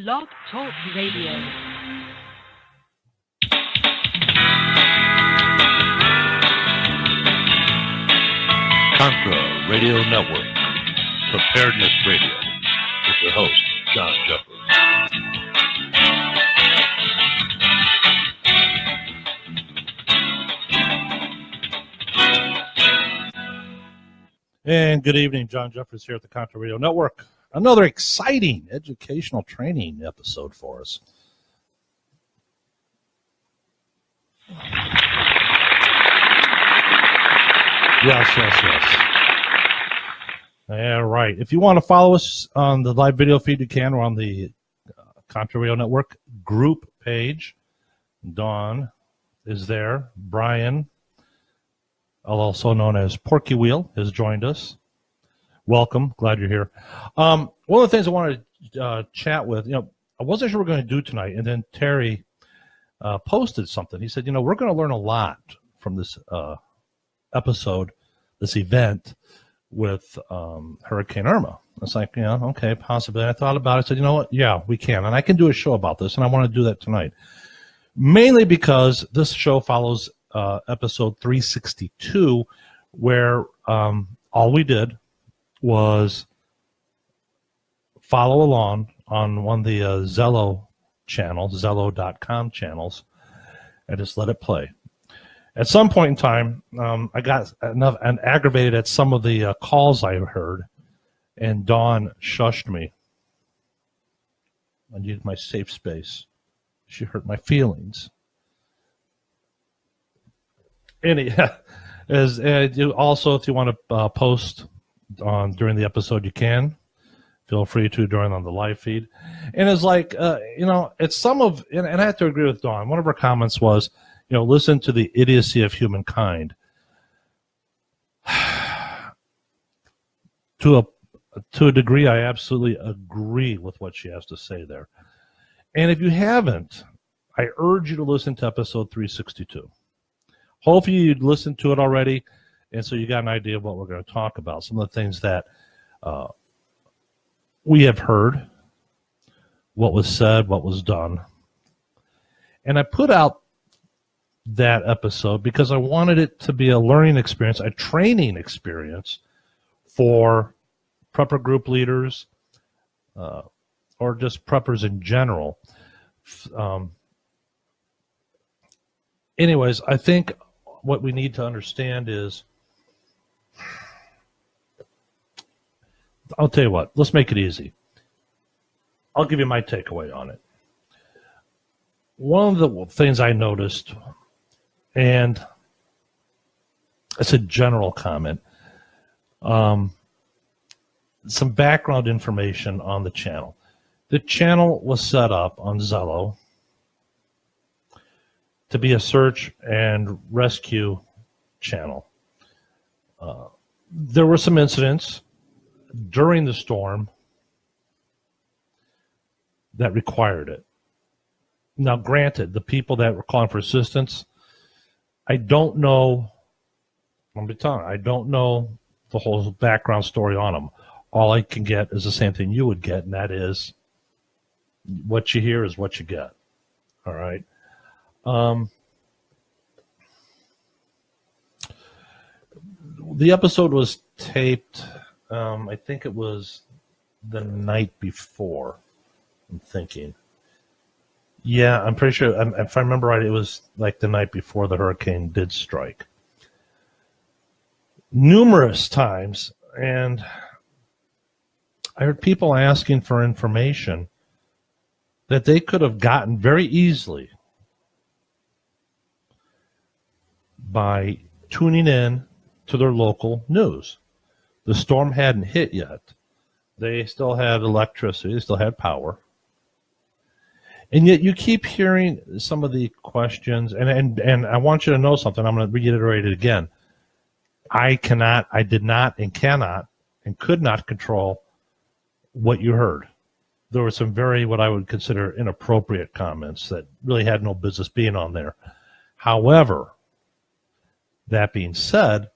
Blog Talk Radio. Contra Radio Network, Preparedness Radio, with your host, John Jeffers. And good evening, John Jeffers here at the Contra Radio Network. Another exciting educational training episode for us. Yes. Yeah, right. If you want to follow us on the live video feed, you can. We're on the Contra Radio Network group page. Dawn is there. Brian, also known as Porky Wheel, has joined us. Welcome. Glad you're here. One of the things I wanted to chat with, I wasn't sure what we were going to do tonight, and then Terry posted something. He said, we're going to learn a lot from this episode, this event with Hurricane Irma. It's like, okay, possibly. I thought about it. I said, you know what? Yeah, we can. And I can do a show about this, and I want to do that tonight. Mainly because this show follows episode 362, where all we did was follow along on one of the Zello channels, Zello.com channels, and just let it play. At some point in time, I got enough and aggravated at some of the calls I heard, and Dawn shushed me. I needed my safe space. She hurt my feelings. Also, if you want to post during the episode, you can. Feel free to during on the live feed. And it's like, it's some of, and I have to agree with Dawn. One of her comments was, listen to the idiocy of humankind. To a degree, I absolutely agree with what she has to say there. And if you haven't, I urge you to listen to episode 362. Hopefully you'd listened to it already, and so you got an idea of what we're going to talk about. Some of the things that we have heard, what was said, what was done. And I put out that episode because I wanted it to be a learning experience, a training experience for prepper group leaders or just preppers in general. Anyways, I think what we need to understand is, I'll tell you what, let's make it easy. I'll give you my takeaway on it. One of the things I noticed, and it's a general comment, some background information on the channel. The channel was set up on Zello to be a search and rescue channel. There were some incidents during the storm that required it. Now, granted, the people that were calling for assistance, I don't know, I'm telling you, I don't know the whole background story on them. All I can get is the same thing you would get, and that is what you hear is what you get. All right. The episode was taped, I think it was the night before, I'm thinking. Yeah, I'm pretty sure, if I remember right, it was like the night before the hurricane did strike. Numerous times, and I heard people asking for information that they could have gotten very easily by tuning in to their local news. The storm hadn't hit yet. They still had electricity, they still had power. And yet you keep hearing some of the questions, and I want you to know something. I'm going to reiterate it again. I did not, and cannot, and could not control what you heard. There were some very, what I would consider, inappropriate comments that really had no business being on there. However, that being said,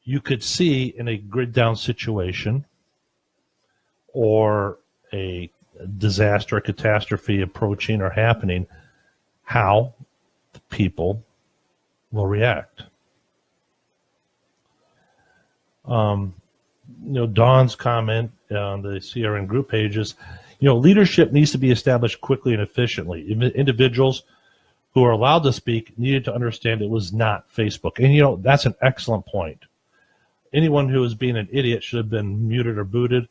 you could see in a grid down situation or a disaster or catastrophe approaching or happening, how the people will react. Dawn's comment on the CRN group pages, leadership needs to be established quickly and efficiently. Individuals who are allowed to speak needed to understand it was not Facebook. And, that's an excellent point. Anyone who was being an idiot should have been muted or booted.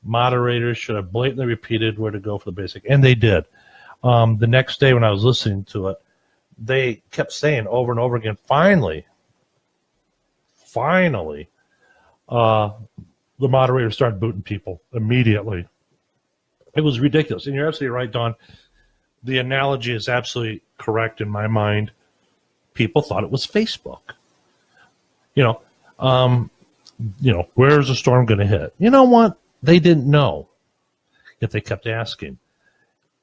Moderators should have blatantly repeated where to go for the basic. And they did. The next day when I was listening to it, they kept saying over and over again, finally, the moderator started booting people immediately. It was ridiculous. And you're absolutely right, Don. The analogy is absolutely correct in my mind. People thought it was Facebook. Where's the storm going to hit? You know what? They didn't know, yet they kept asking.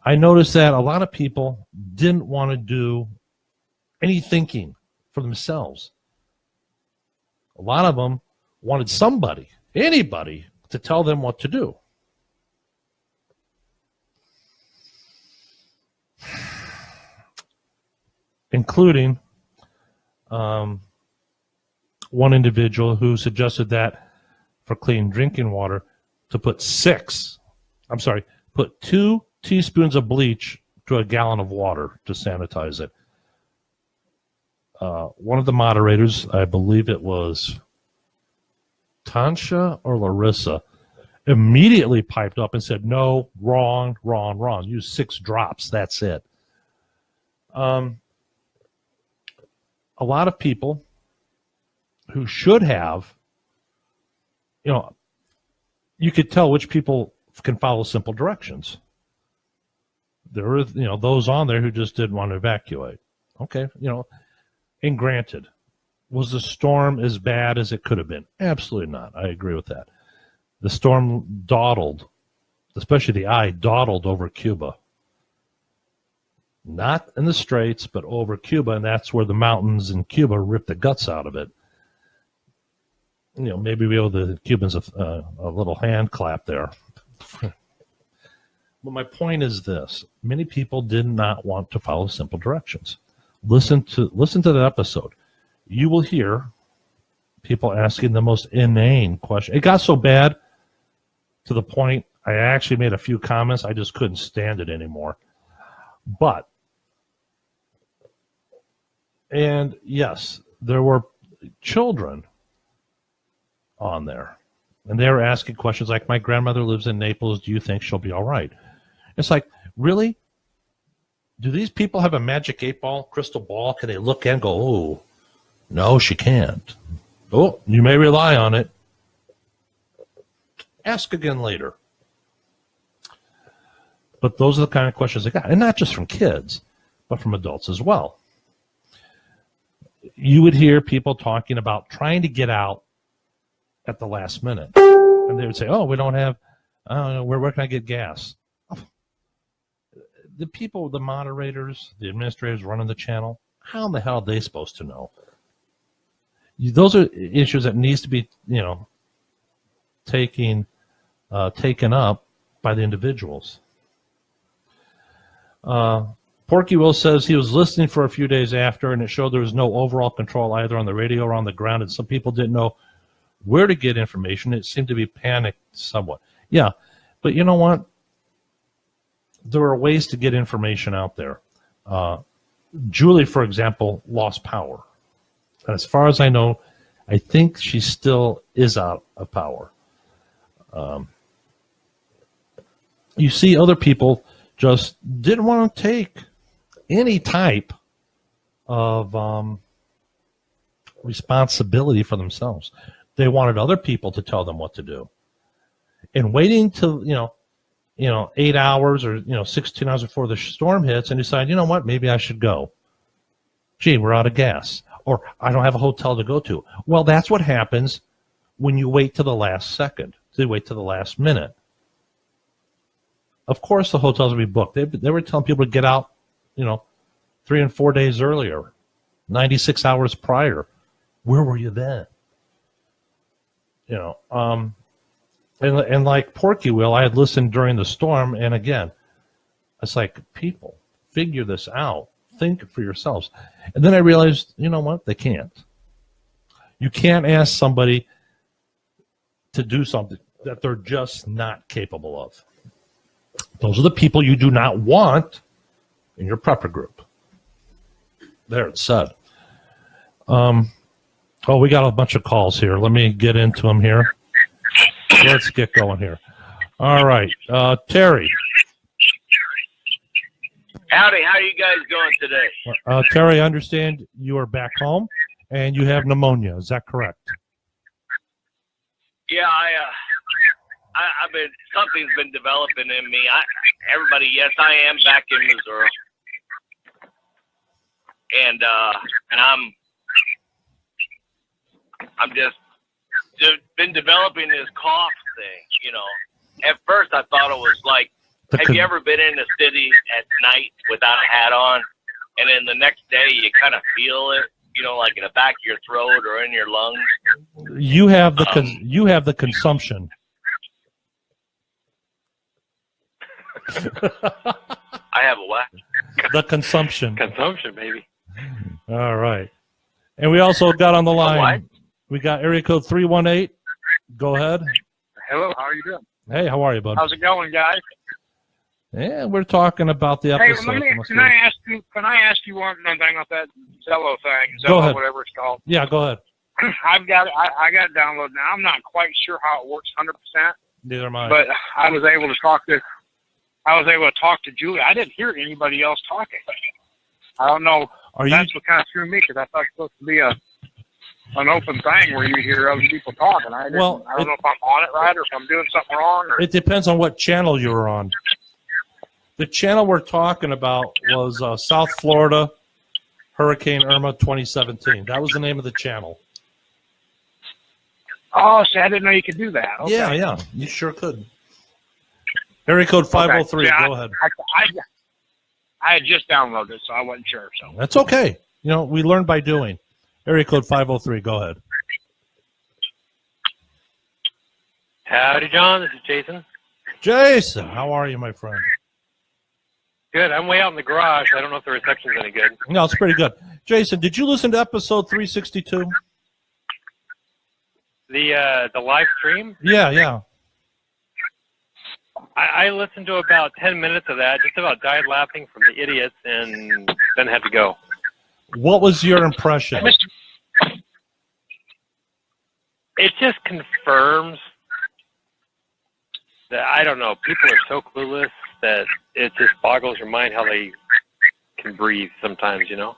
I noticed that a lot of people didn't want to do any thinking for themselves. A lot of them wanted somebody, anybody, to tell them what to do. Including one individual who suggested that for clean drinking water to put 2 teaspoons of bleach to a gallon of water to sanitize it. One of the moderators, I believe it was Tansha or Larissa, immediately piped up and said, no, wrong. Use 6 drops, that's it. A lot of people who should have, you could tell which people can follow simple directions. There were, those on there who just didn't want to evacuate. Okay, and granted, was the storm as bad as it could have been? Absolutely not. I agree with that. The storm dawdled, especially the eye, dawdled over Cuba. Not in the Straits, but over Cuba, and that's where the mountains in Cuba ripped the guts out of it. Maybe we owe the Cubans a little hand clap there. But my point is this. Many people did not want to follow simple directions. Listen to that episode. You will hear people asking the most inane question. It got so bad to the point I actually made a few comments. I just couldn't stand it anymore. And yes, there were children on there. And they were asking questions like, my grandmother lives in Naples. Do you think she'll be all right? It's like, really? Do these people have a magic 8-ball, crystal ball? Can they look in and go, oh, no, she can't. Oh, you may rely on it. Ask again later. But those are the kind of questions they got. And not just from kids, but from adults as well. You would hear people talking about trying to get out at the last minute. And they would say, oh, we don't have, I don't know, where can I get gas? The people, the moderators, the administrators running the channel, how in the hell are they supposed to know? Those are issues that needs to be, taken up by the individuals. Porky Will says he was listening for a few days after, and it showed there was no overall control either on the radio or on the ground, and some people didn't know where to get information. It seemed to be panicked somewhat. Yeah, but you know what? There are ways to get information out there. Julie, for example, lost power. As far as I know, I think she still is out of power. You see other people just didn't want to take any type of responsibility for themselves. They wanted other people to tell them what to do. And waiting till, 8 hours or, 16 hours before the storm hits and decide, you know what, maybe I should go. Gee, we're out of gas. Or I don't have a hotel to go to. Well, that's what happens when you wait to the last second. They wait to the last minute. Of course the hotels will be booked. They were telling people to get out, 3 and 4 days earlier, 96 hours prior. Where were you then? And like Porky Will, I had listened during the storm, and again, it's like, people, figure this out. Think for yourselves. And then I realized, you know what? They can't. You can't ask somebody to do something that they're just not capable of. Those are the people you do not want in your prepper group. There, it's said. Oh, we got a bunch of calls here. Let me get into them here. Let's get going here. All right. Terry. Howdy, how are you guys doing today? Terry, I understand you are back home and you have pneumonia. Is that correct? Yeah, I've been, something's been developing in me. Everybody, yes, I am back in Missouri. And I'm just been developing this cough thing, you know. At first I thought it was like, have you ever been in a city at night without a hat on, and then the next day you kind of feel it, you know, like in the back of your throat or in your lungs? You have the you have the consumption. I have a what? The consumption. Consumption, baby. All right. And we also got on the line. What? We got area code 318. Go ahead. Hello, how are you doing? Hey, how are you, bud? How's it going, guys? Yeah, we're talking about the Hey, episode. can I ask you one thing about that Zello thing? Go Zello, ahead. whatever it's called. Yeah, go ahead. I got it downloaded now. I'm not quite sure how it works 100%, Neither am I. but I was able to talk to Julie. I didn't hear anybody else talking. I don't know. That's what kind of threw me, because I thought it was supposed to be an open thing where you hear other people talking. I don't know if I'm on it right or if I'm doing something wrong. It depends on what channel you were on. The channel we're talking about was South Florida Hurricane Irma 2017. That was the name of the channel. Oh, see, I didn't know you could do that. Okay. Yeah, you sure could. Area code 503. Okay. Go ahead. I had just downloaded it, so I wasn't sure. So that's okay. You know, we learn by doing. Area code 503. Go ahead. Howdy, John. This is Jason. Jason, how are you, my friend? Good. I'm way out in the garage. I don't know if the reception's any good. No, it's pretty good. Jason, did you listen to episode 362? The live stream? Yeah. I listened to about 10 minutes of that, just about died laughing from the idiots, and then had to go. What was your impression? It just confirms that, I don't know, people are so clueless that it just boggles your mind how they can breathe sometimes, you know?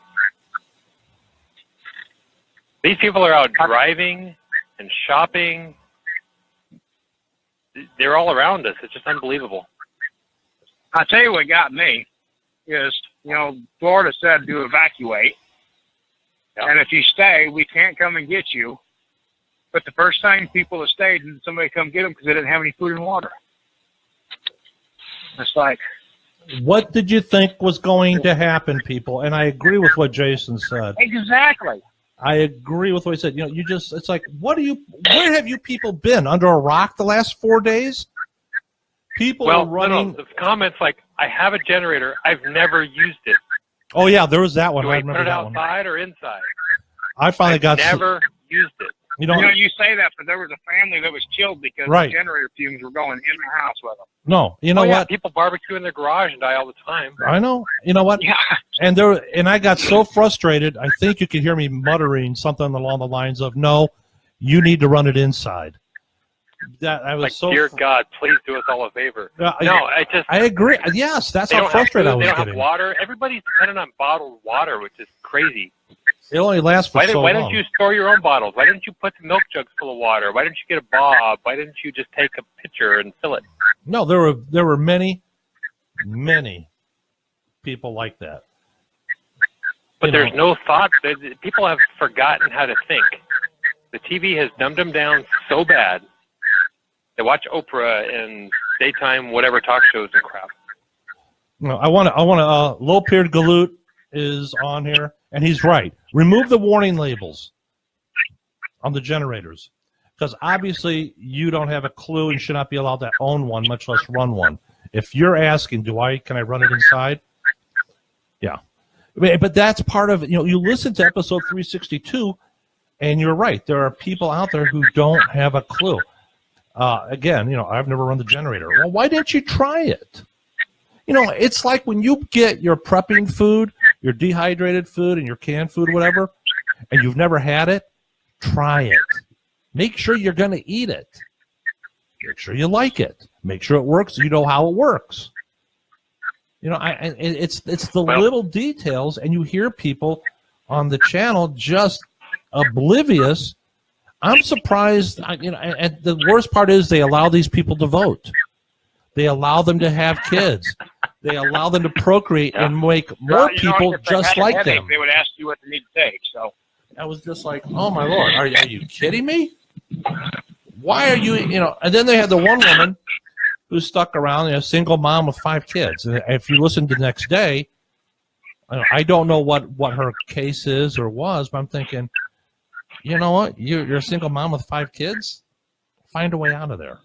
These people are out driving and shopping. They're all around us. It's just unbelievable. I'll tell you what got me is, you know, Florida said to evacuate. Yeah. And if you stay, we can't come and get you. But the first time people have stayed, and somebody come get them because they didn't have any food and water. It's like, what did you think was going to happen, people? And I agree with what Jason said. Exactly. I agree with what he said. You know, it's like, where have you people been? Under a rock the last 4 days? People are running. No, the comments like, I have a generator. I've never used it. Oh, yeah, there was that one. Do I I remember put it that outside one. or inside? I finally got never used it. You know, you say that, but there was a family that was killed because the generator fumes were going in the house with them. No, you know what? People barbecue in their garage and die all the time. I know. You know what? Yeah. And I got so frustrated. I think you could hear me muttering something along the lines of, "No, you need to run it inside." That I was like, so. Dear God, please do us all a favor. I agree. Yes, that's how frustrated I was getting. They don't have water. Everybody's dependent on bottled water, which is crazy. It only lasts for so long. Why don't you store your own bottles? Why didn't you put the milk jugs full of water? Why didn't you get a Bob? Why didn't you just take a pitcher and fill it? No, there were many people like that. But there's no thought. People have forgotten how to think. The TV has dumbed them down so bad. They watch Oprah and daytime whatever talk shows and crap. No, I want to. Low-Peered Galoot is on here, and he's right. Remove the warning labels on the generators, because obviously you don't have a clue and should not be allowed to own one, much less run one. If you're asking, can I run it inside? Yeah. But that's part of it. You listen to episode 362, and you're right. There are people out there who don't have a clue. Again, I've never run the generator. Well, why didn't you try it? It's like when you get your prepping food, your dehydrated food and your canned food, whatever, and you've never had it, try it. Make sure you're going to eat it. Make sure you like it. Make sure it works so you know how it works. It's the little details, and you hear people on the channel just oblivious. I'm surprised, and the worst part is they allow these people to vote. They allow them to have kids. They allow them to procreate and make more people just like them. They would ask you what they need to take. So I was just like, oh my Lord, are you kidding me? Why are you, and then they had the one woman who stuck around, a single mom with 5 kids. And if you listen to the next day, I don't know what her case is or was, but I'm thinking, you know what? You're a single mom with 5 kids? Find a way out of there.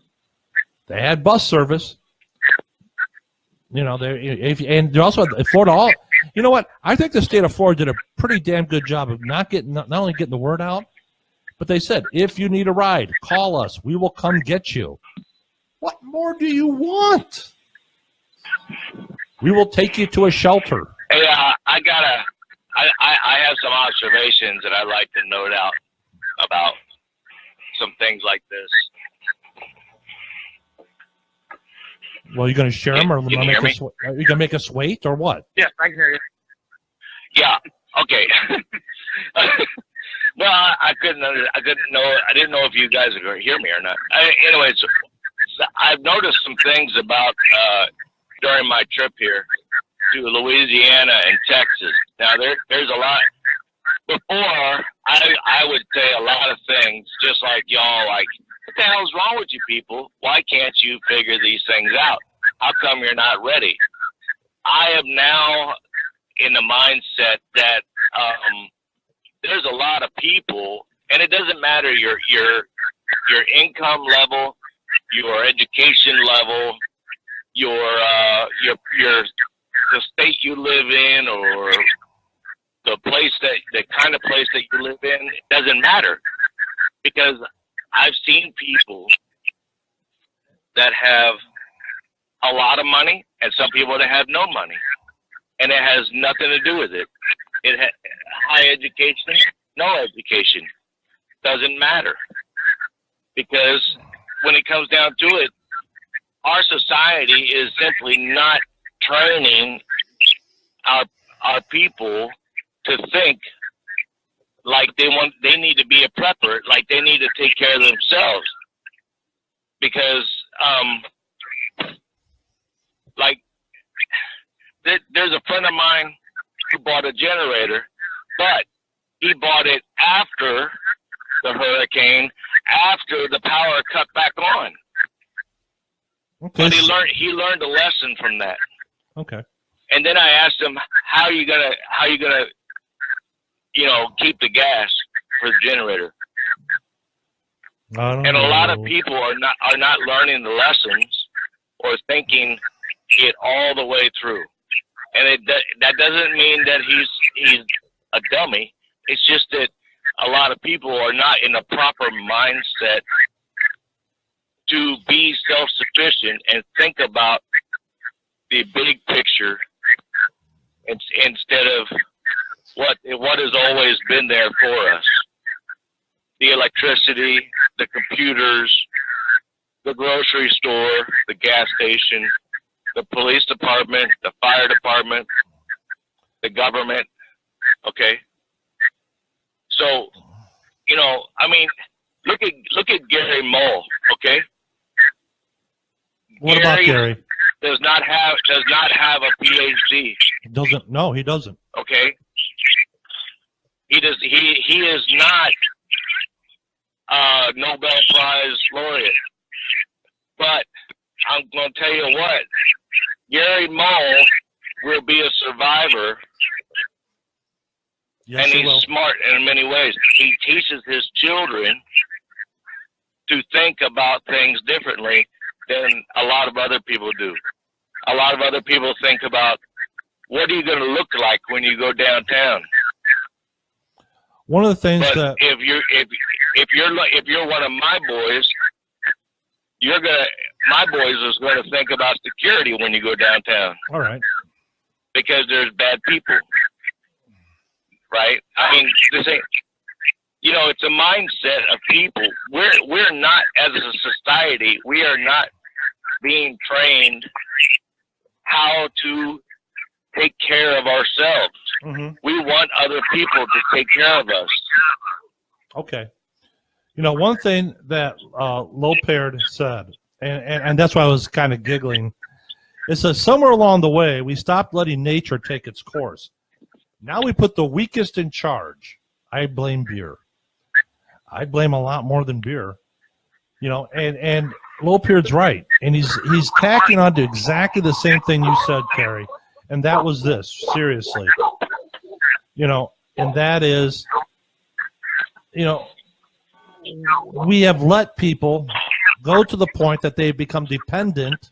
They had bus service. And they also had Florida. You know what? I think the state of Florida did a pretty damn good job of not only getting the word out, but they said, if you need a ride, call us. We will come get you. What more do you want? We will take you to a shelter. Hey, I have some observations that I'd like to note out about some things like this. Well, you going to share them, or are you going to make us wait, or what? yes, I can hear you. Yeah. Okay. Well, I didn't know if you guys could hear me or not. Anyways, I've noticed some things about during my trip here to Louisiana and Texas. Now, there's a lot. Before, I would say a lot of things, just like y'all, like, what the hell's wrong with you people? Why can't you figure these things out? How come you're not ready? I am now in the mindset that there's a lot of people, and it doesn't matter your income level, your education level, the state you live in, or the kind of place that you live in. It doesn't matter, because I've seen people that have a lot of money and some people that have no money, and it has nothing to do with it. High education, no education, doesn't matter, because when it comes down to it, our society is simply not training our people to think like they need to be a prepper, like they need to take care of themselves. Because there's a friend of mine who bought a generator, but he bought it after the hurricane, after the power cut back on. Okay. But he learned a lesson from that. Okay. And then I asked him, how you gonna keep the gas for the generator? I don't and know. A lot of people are not learning the lessons or thinking it all the way through. And that doesn't mean that he's a dummy. It's just that a lot of people are not in the proper mindset to be self-sufficient and think about the big picture instead of what has always been there for us. The electricity, the computers, the grocery store, the gas station, the police department, the fire department, the government. Okay. So, look at Gary Mole. Okay. What about Gary? Does not have a PhD. Doesn't. No, he doesn't. Okay. He is not a Nobel Prize laureate. But I'm going to tell you what, Gary Mole will be a survivor. Yes, and he he's will. smart in many ways. He teaches his children to think about things differently than a lot of other people do. A lot of other people think about, what are you going to look like when you go downtown? One of the things But that if you're one of my boys, my boys is going to think about security when you go downtown, all right. because there's bad people, right? I mean, this ain't, it's a mindset of people. We're not, as a society, we are not being trained how to take care of ourselves. Mm-hmm. We want other people to take care of us. Okay. One thing that Lopard said, and that's why I was kind of giggling, it says somewhere along the way we stopped letting nature take its course. Now we put the weakest in charge. I blame beer. I blame a lot more than beer. And Lopard's right. And he's tacking on to exactly the same thing you said, Carrie. And that was this, seriously. And that is, we have let people go to the point that they've become dependent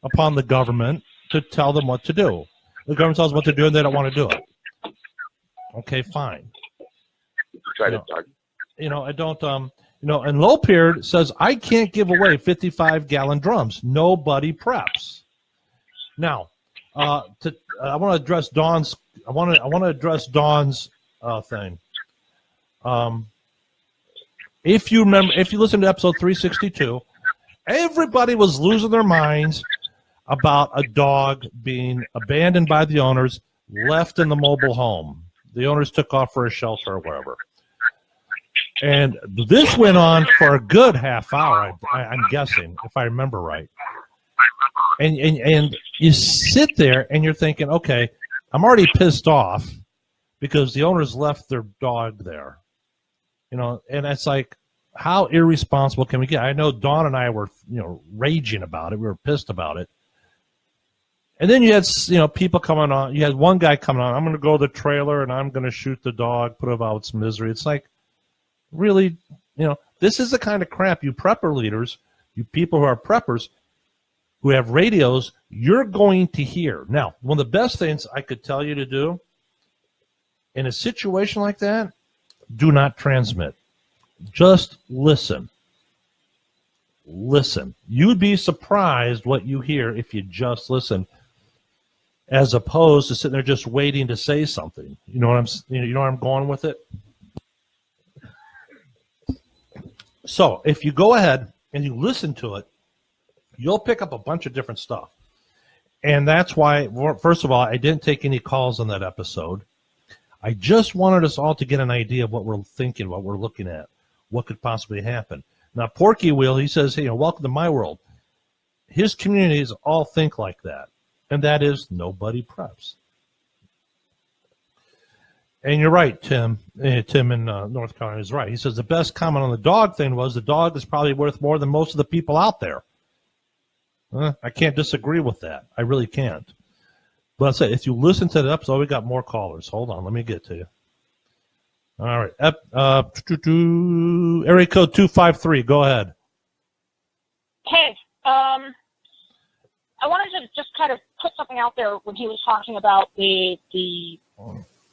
upon the government to tell them what to do. The government tells them what to do and they don't want to do it. Okay, fine. Try to talk. I don't, and Lopard says, I can't give away 55-gallon drums. Nobody preps. Now, I want to address Dawn's. I want to address Dawn's thing. If you remember, if you listen to episode 362, everybody was losing their minds about a dog being abandoned by the owners, left in the mobile home. The owners took off for a shelter or whatever. And this went on for a good half hour, I'm guessing, if I remember right. And you sit there and you're thinking, okay, I'm already pissed off because the owners left their dog there. And it's like, how irresponsible can we get? I know Dawn and I were, raging about it. We were pissed about it. And then you had, people coming on. You had one guy coming on, I'm going to go to the trailer and I'm going to shoot the dog, put it out its misery. It's like, really, this is the kind of crap you prepper leaders, you people who are preppers, who have radios, you're going to hear. Now, one of the best things I could tell you to do in a situation like that, do not transmit. Just listen. Listen. You'd be surprised what you hear if you just listen, as opposed to sitting there just waiting to say something. You know where I'm going with it? So if you go ahead and you listen to it, you'll pick up a bunch of different stuff. And that's why, first of all, I didn't take any calls on that episode. I just wanted us all to get an idea of what we're thinking, what we're looking at, what could possibly happen. Now, Porky Wheel, he says, hey, welcome to my world. His communities all think like that, and that is nobody preps. And you're right, Tim. Tim in North Carolina is right. He says the best comment on the dog thing was the dog is probably worth more than most of the people out there. I can't disagree with that. I really can't. But I say, if you listen to the episode, we got more callers. Hold on, let me get to you. All right. Area code 253. Go ahead. Hey, I wanted to just kind of put something out there when he was talking about the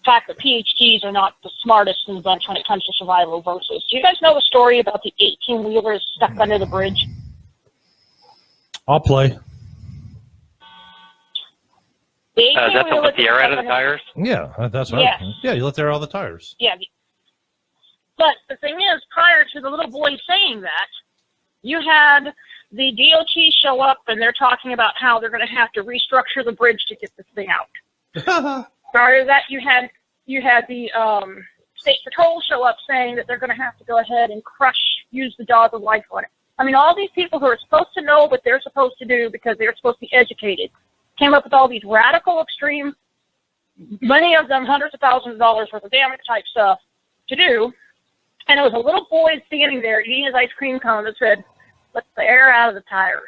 fact that PhDs are not the smartest in the bunch when it comes to survival versus. Do you guys know the story about the 18-wheelers stuck under the bridge? I'll play. Is that to let the air out of the tires? Yeah, that's right. Yes. Yeah, you let the air out of the tires. Yeah. But the thing is, prior to the little boy saying that, you had the DOT show up and they're talking about how they're going to have to restructure the bridge to get this thing out. Prior to that, you had the State Patrol show up saying that they're going to have to go ahead and use the jaws of life on it. I mean, all these people who are supposed to know what they're supposed to do because they're supposed to be educated came up with all these radical, extreme, many of them hundreds of thousands of dollars worth of damage type stuff to do. And it was a little boy standing there eating his ice cream cone that said, "Let the air out of the tires."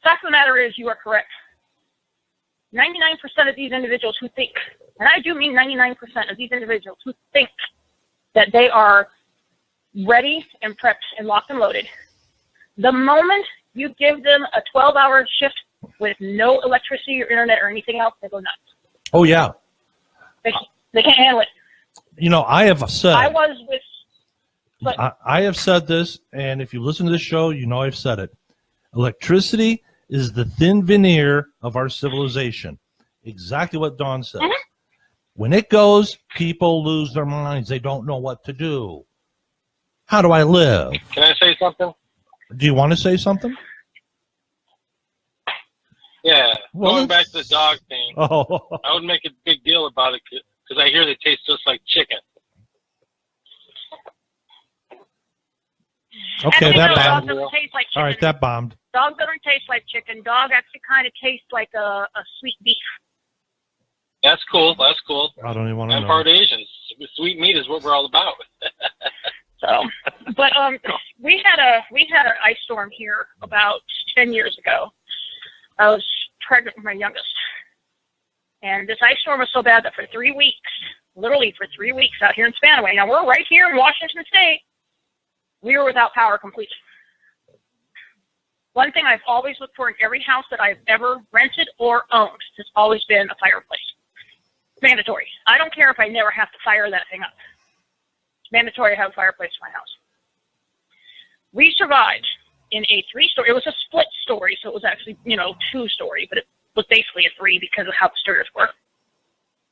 Fact of the matter is, you are correct. 99% of these individuals who think, and I do mean 99% of these individuals who think that they are ready and prepped and locked and loaded. The moment you give them a 12-hour shift with no electricity or internet or anything else, they go nuts. Oh, yeah. They can't handle it. You know, I have said. I was with. But, I have said this, and if you listen to this show, you know I've said it. Electricity is the thin veneer of our civilization. Exactly what Dawn says. Mhm. When it goes, people lose their minds. They don't know what to do. How do I live? Can I say something? Do you want to say something? Yeah. Well, Going back to the dog thing, Oh, I would make a big deal about it because I hear they taste just like chicken. okay, and that dogs bombed. doesn't taste like chicken. All right, that bombed. Dog doesn't taste like chicken. Dog actually kind of tastes like a sweet beef. That's cool. That's cool. I don't even want to I'm know. part Asian. Sweet meat is what we're all about. So, but we had an ice storm here about 10 years ago. I was pregnant with my youngest, and this ice storm was so bad that for 3 weeks, literally for 3 weeks out here in Spanaway. Now we're right here in Washington State. We were without power completely. One thing I've always looked for in every house that I've ever rented or owned has always been a fireplace. Mandatory. I don't care if I never have to fire that thing up. It's mandatory to have a fireplace in my house. We survived in a 3-story. It was a split story, so it was actually, 2-story, but it was basically a 3 because of how the stairs were.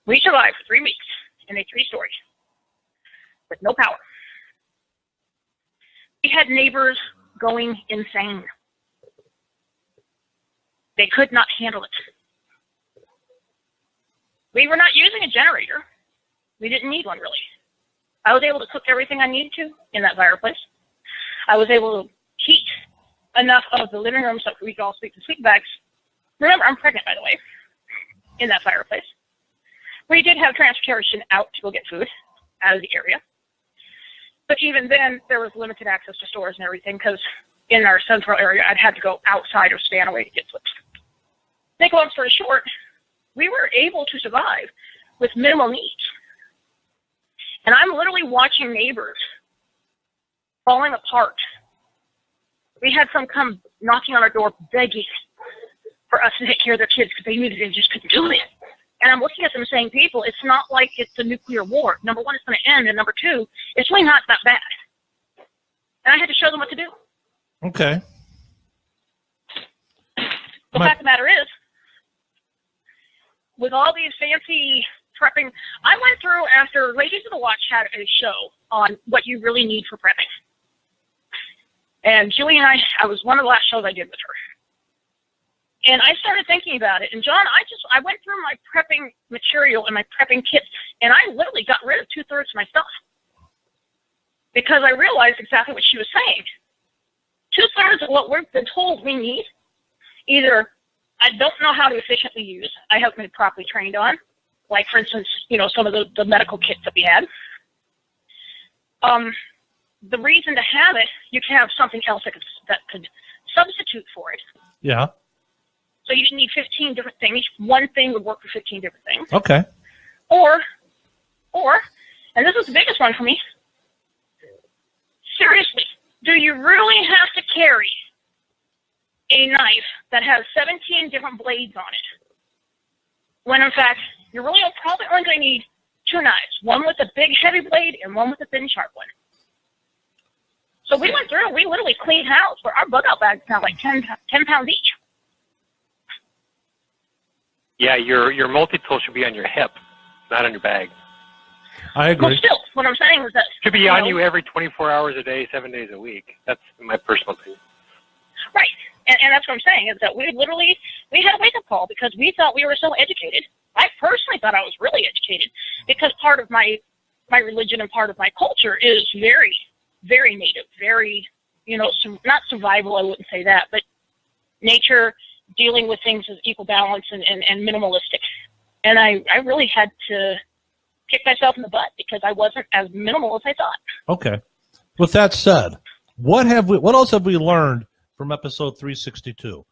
We survived for 3 weeks in a 3-story with no power. We had neighbors going insane. They could not handle it. We were not using a generator. We didn't need one, really. I was able to cook everything I needed to in that fireplace. I was able to heat enough of the living room so we could all sleep in sleeping bags. Remember, I'm pregnant, by the way, in that fireplace. We did have transportation out to go get food out of the area. But even then, there was limited access to stores and everything because in our central area, I'd had to go outside of Spanaway to get food. Make a long story short, we were able to survive with minimal needs. And I'm literally watching neighbors falling apart. We had some come knocking on our door begging for us to take care of their kids because they knew that they just couldn't do it. And I'm looking at them saying, people, it's not like it's a nuclear war. Number one, it's going to end. And number two, it's really not that bad. And I had to show them what to do. Okay. The fact of the matter is, with all these fancy prepping, I went through after Ladies of the Watch had a show on what you really need for prepping. And Julie and I was one of the last shows I did with her. And I started thinking about it. And John, I went through my prepping material and my prepping kits, and I literally got rid of 2/3 of my stuff. Because I realized exactly what she was saying. 2/3 of what we've been told we need, either I don't know how to efficiently use, I haven't been properly trained on, like, for instance, some of the medical kits that we had. The reason to have it, you can have something else that could substitute for it. Yeah. So you didn't need 15 different things. One thing would work for 15 different things. Okay. Or, and this was the biggest one for me, seriously, do you really have to carry a knife that has 17 different blades on it? When in fact, you're really probably only going to need 2 knives, one with a big heavy blade and one with a thin sharp one. So we went through, we literally cleaned house where our bug out bags now like 10 pounds each. Yeah, your multi-tool should be on your hip, not on your bag. I agree. Well, still, what I'm saying is that Should be on you every 24 hours a day, 7 days a week. That's my personal opinion. Right. And that's what I'm saying, is that we had a wake-up call because we thought we were so educated. I personally thought I was really educated because part of my religion and part of my culture is very, very native, very, not survival, I wouldn't say that, but nature, dealing with things as equal balance and minimalistic. And I really had to kick myself in the butt because I wasn't as minimal as I thought. Okay. With that said, what else have we learned from episode 362?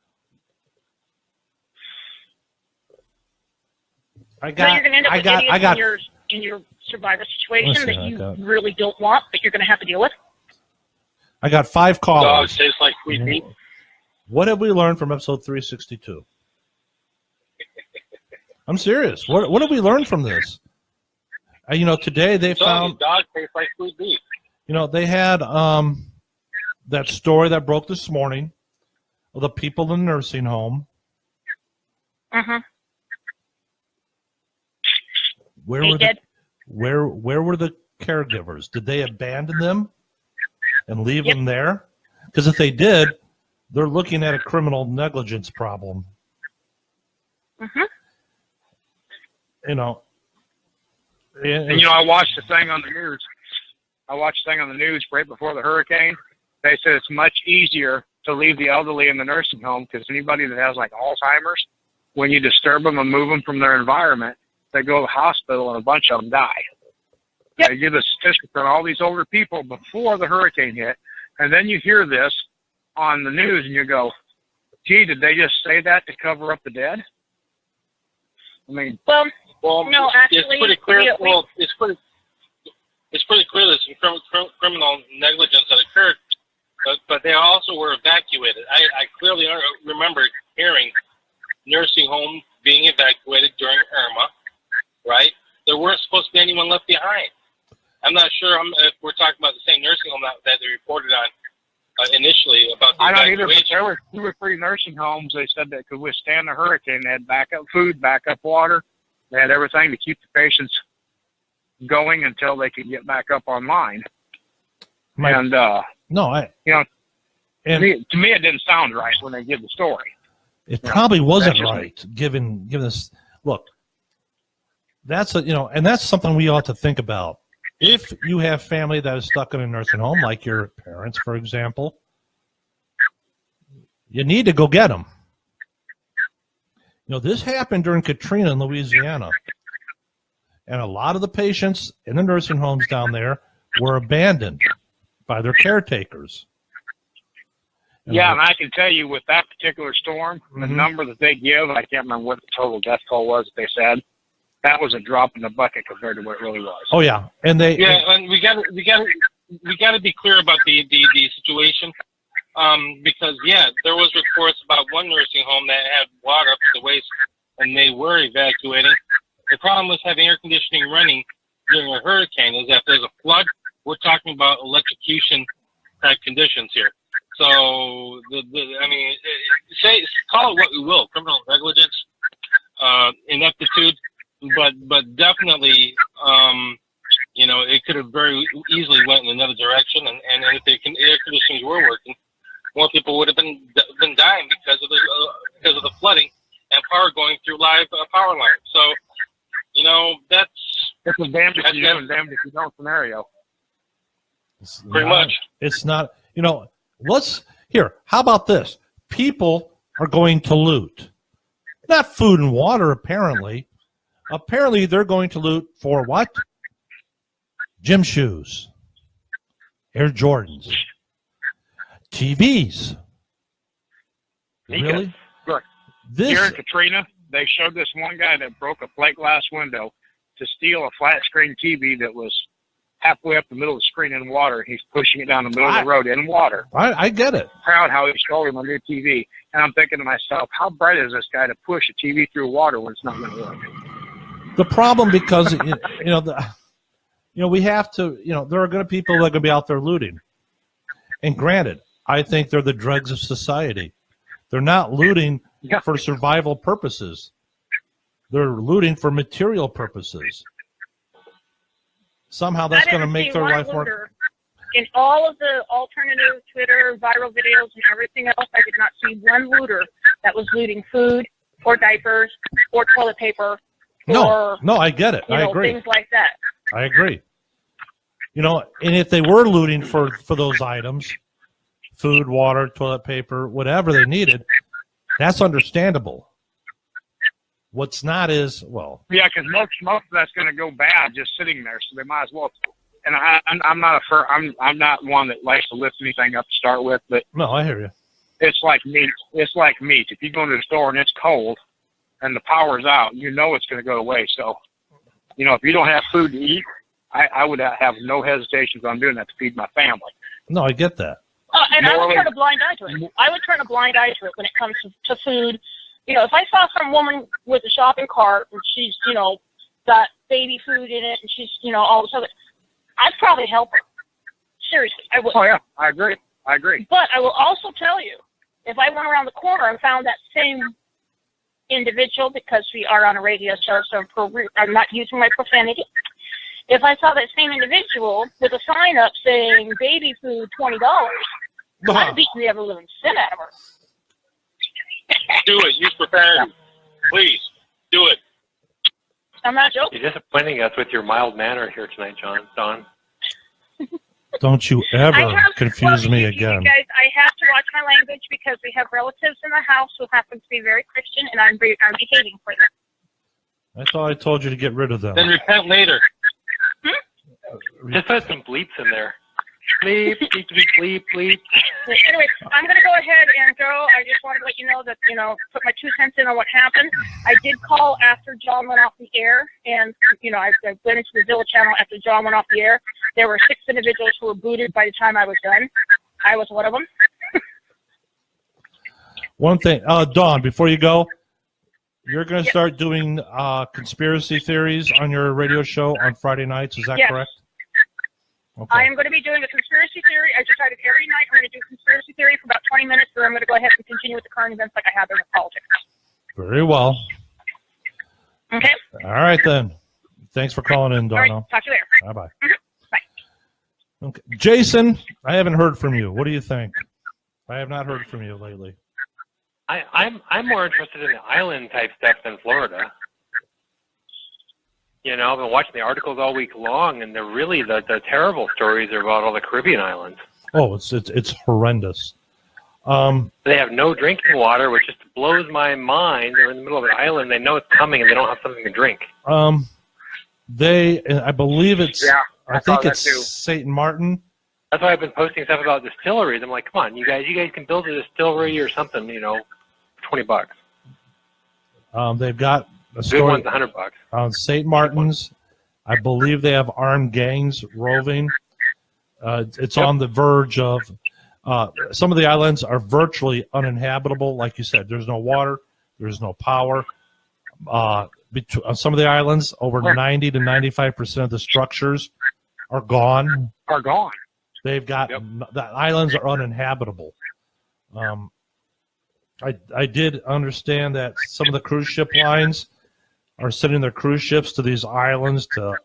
You're gonna end up with idiots in in your survivor situation Let's see that what I you got. really don't want, but you're going to have to deal with? I got 5 callers. Dogs taste like sweet meat. What have we learned from episode 362? I'm serious. What have we learned from this? Today they found, Dogs taste like sweet meat. they had that story that broke this morning of the people in the nursing home. Mm-hmm. Where They were did. where were the caregivers? Did they abandon them and leave Yep. them there? Because if they did, they're looking at a criminal negligence problem. Mm-hmm. And, And I watched the thing on the news. Right before the hurricane. They said it's much easier to leave the elderly in the nursing home because anybody that has like Alzheimer's, when you disturb them and move them from their environment, they go to the hospital and a bunch of them die. Yep. They give a statistic on all these older people before the hurricane hit, and then you hear this on the news and you go, gee, did they just say that to cover up the dead? I mean, Well, Well, No, it's actually, pretty clear. we- Well, it's pretty clear there's some criminal negligence that occurred, but they also were evacuated. I clearly remember hearing nursing home being evacuated during Irma, right? There weren't supposed to be anyone left behind. I'm not sure if we're talking about the same nursing home that they reported on initially about the I don't either, but evacuation. there were 2 or 3 nursing homes, they said, that could withstand the hurricane. They had backup food, backup water. They had everything to keep the patients going until they could get back up online. And, no, to and me, it didn't sound right when they did the story. it probably wasn't that's just right given this. Look, that's and that's something we ought to think about. If you have family that is stuck in a nursing home, like your parents, for example, you need to go get them. This happened during Katrina in Louisiana, and a lot of the patients in the nursing homes down there were abandoned by their caretakers. Yeah, and I can tell you with that particular storm, the Mhm. number that they give, I can't remember what the total death toll was that they said. That was a drop in the bucket compared to what it really was. Oh yeah, and they Yeah, and we got to be clear about the situation, because there was reports about one nursing home that had water up to the waist, and they were evacuating. The problem with having air conditioning running during a hurricane is that if there's a flood, we're talking about electrocution type conditions here. So call it what we will, criminal negligence, ineptitude, but definitely, it could have very easily went in another direction, and if the air conditionings were working, more people would have been dying because of the flooding and power going through live power lines. So, It's a damned if you do and damned if you don't scenario. pretty much. It's not. How about this? People are going to loot, not food and water. Apparently they're going to loot for what? Gym shoes, Air Jordans, TVs. Really? Look, This Here in Katrina, they showed this one guy that broke a plate glass window to steal a flat screen TV that was halfway up the middle of the screen in water. He's pushing it down the middle of the road in water. I get it. Proud how he stole him a new TV. And I'm thinking to myself, how bright is this guy to push a TV through water when it's not going to work? The problem, because we have to. There are going to be people that are going to be out there looting. And granted, I think they're the dregs of society. They're not looting Yeah. for survival purposes. They're looting for material purposes. Somehow that's I going to didn't make see their one life more. looter. In all of the alternative Twitter viral videos and everything else, I did not see one looter that was looting food or diapers or toilet paper or No, I get it. I agree. things like that. I agree. And if they were looting for those items, food, water, toilet paper, whatever they needed, that's understandable. What's not is, Yeah, because most of that's going to go bad just sitting there, so they might as well. And I'm not one that likes to lift anything up to start with, but no, I hear you. it's like meat. It's like meat. If you go to the store and it's cold and the power's out, you know it's going to go to waste. So if you don't have food to eat, I would have no hesitations on doing that to feed my family. No, I get that. And I would turn a blind eye to it. I would turn a blind eye to it when it comes to food. If I saw some woman with a shopping cart and she's, got baby food in it and she's, all this other, I'd probably help her. Seriously, I would. Oh, yeah, I agree. But I will also tell you, if I went around the corner and found that same individual, because we are on a radio show, so I'm not using my profanity. If I saw that same individual with a sign up saying baby food $20, I'd beat the ever living shit out of her. Do it. Use profanity. Please, do it. I'm not joking. You're disappointing us with your mild manner here tonight, Don. Don't you ever confuse me again. You guys, I have to watch my language because we have relatives in the house who happen to be very Christian, and I'm behaving for them. I thought I told you to get rid of them. Then repent later. Just put some bleeps in there. Bleep, bleep, bleep, bleep. Anyway, I'm going to go ahead and go. I just wanted to let you know that, put my 2 cents in on what happened. I did call after John went off the air, and, I went into the Zilla channel after John went off the air. There were 6 individuals who were booted by the time I was done. I was one of them. One thing, Dawn, before you go, you're going to start doing conspiracy theories on your radio show on Friday nights. Is that correct? Okay. I am going to be doing a conspiracy theory. I decided every night I'm going to do conspiracy theory for about 20 minutes, then I'm going to go ahead and continue with the current events like I have in politics. Very well. Okay. All right, then. Thanks for calling in, Donna. All right, talk to you later. Bye-bye. Bye. Okay. Jason, I haven't heard from you. What do you think? I have not heard from you lately. I'm more interested in the island type stuff than Florida. I've been watching the articles all week long, and they're really the terrible stories are about all the Caribbean islands. Oh, it's horrendous. They have no drinking water, which just blows my mind. They're in the middle of an island. They know it's coming, and they don't have something to drink. I believe it's. Yeah, I think it's St. Martin. That's why I've been posting stuff about distilleries. I'm like, come on, you guys can build a distillery or something, for $20. They've got a Good story one's $100. on St. Martin's. I believe they have armed gangs roving. It's on the verge of. Some of the islands are virtually uninhabitable. Like you said, there's no water, there's no power. On some of the islands, over 90 to 95% of the structures are gone. They've got the islands are uninhabitable. I did understand that some of the cruise ship lines are sending their cruise ships to these islands to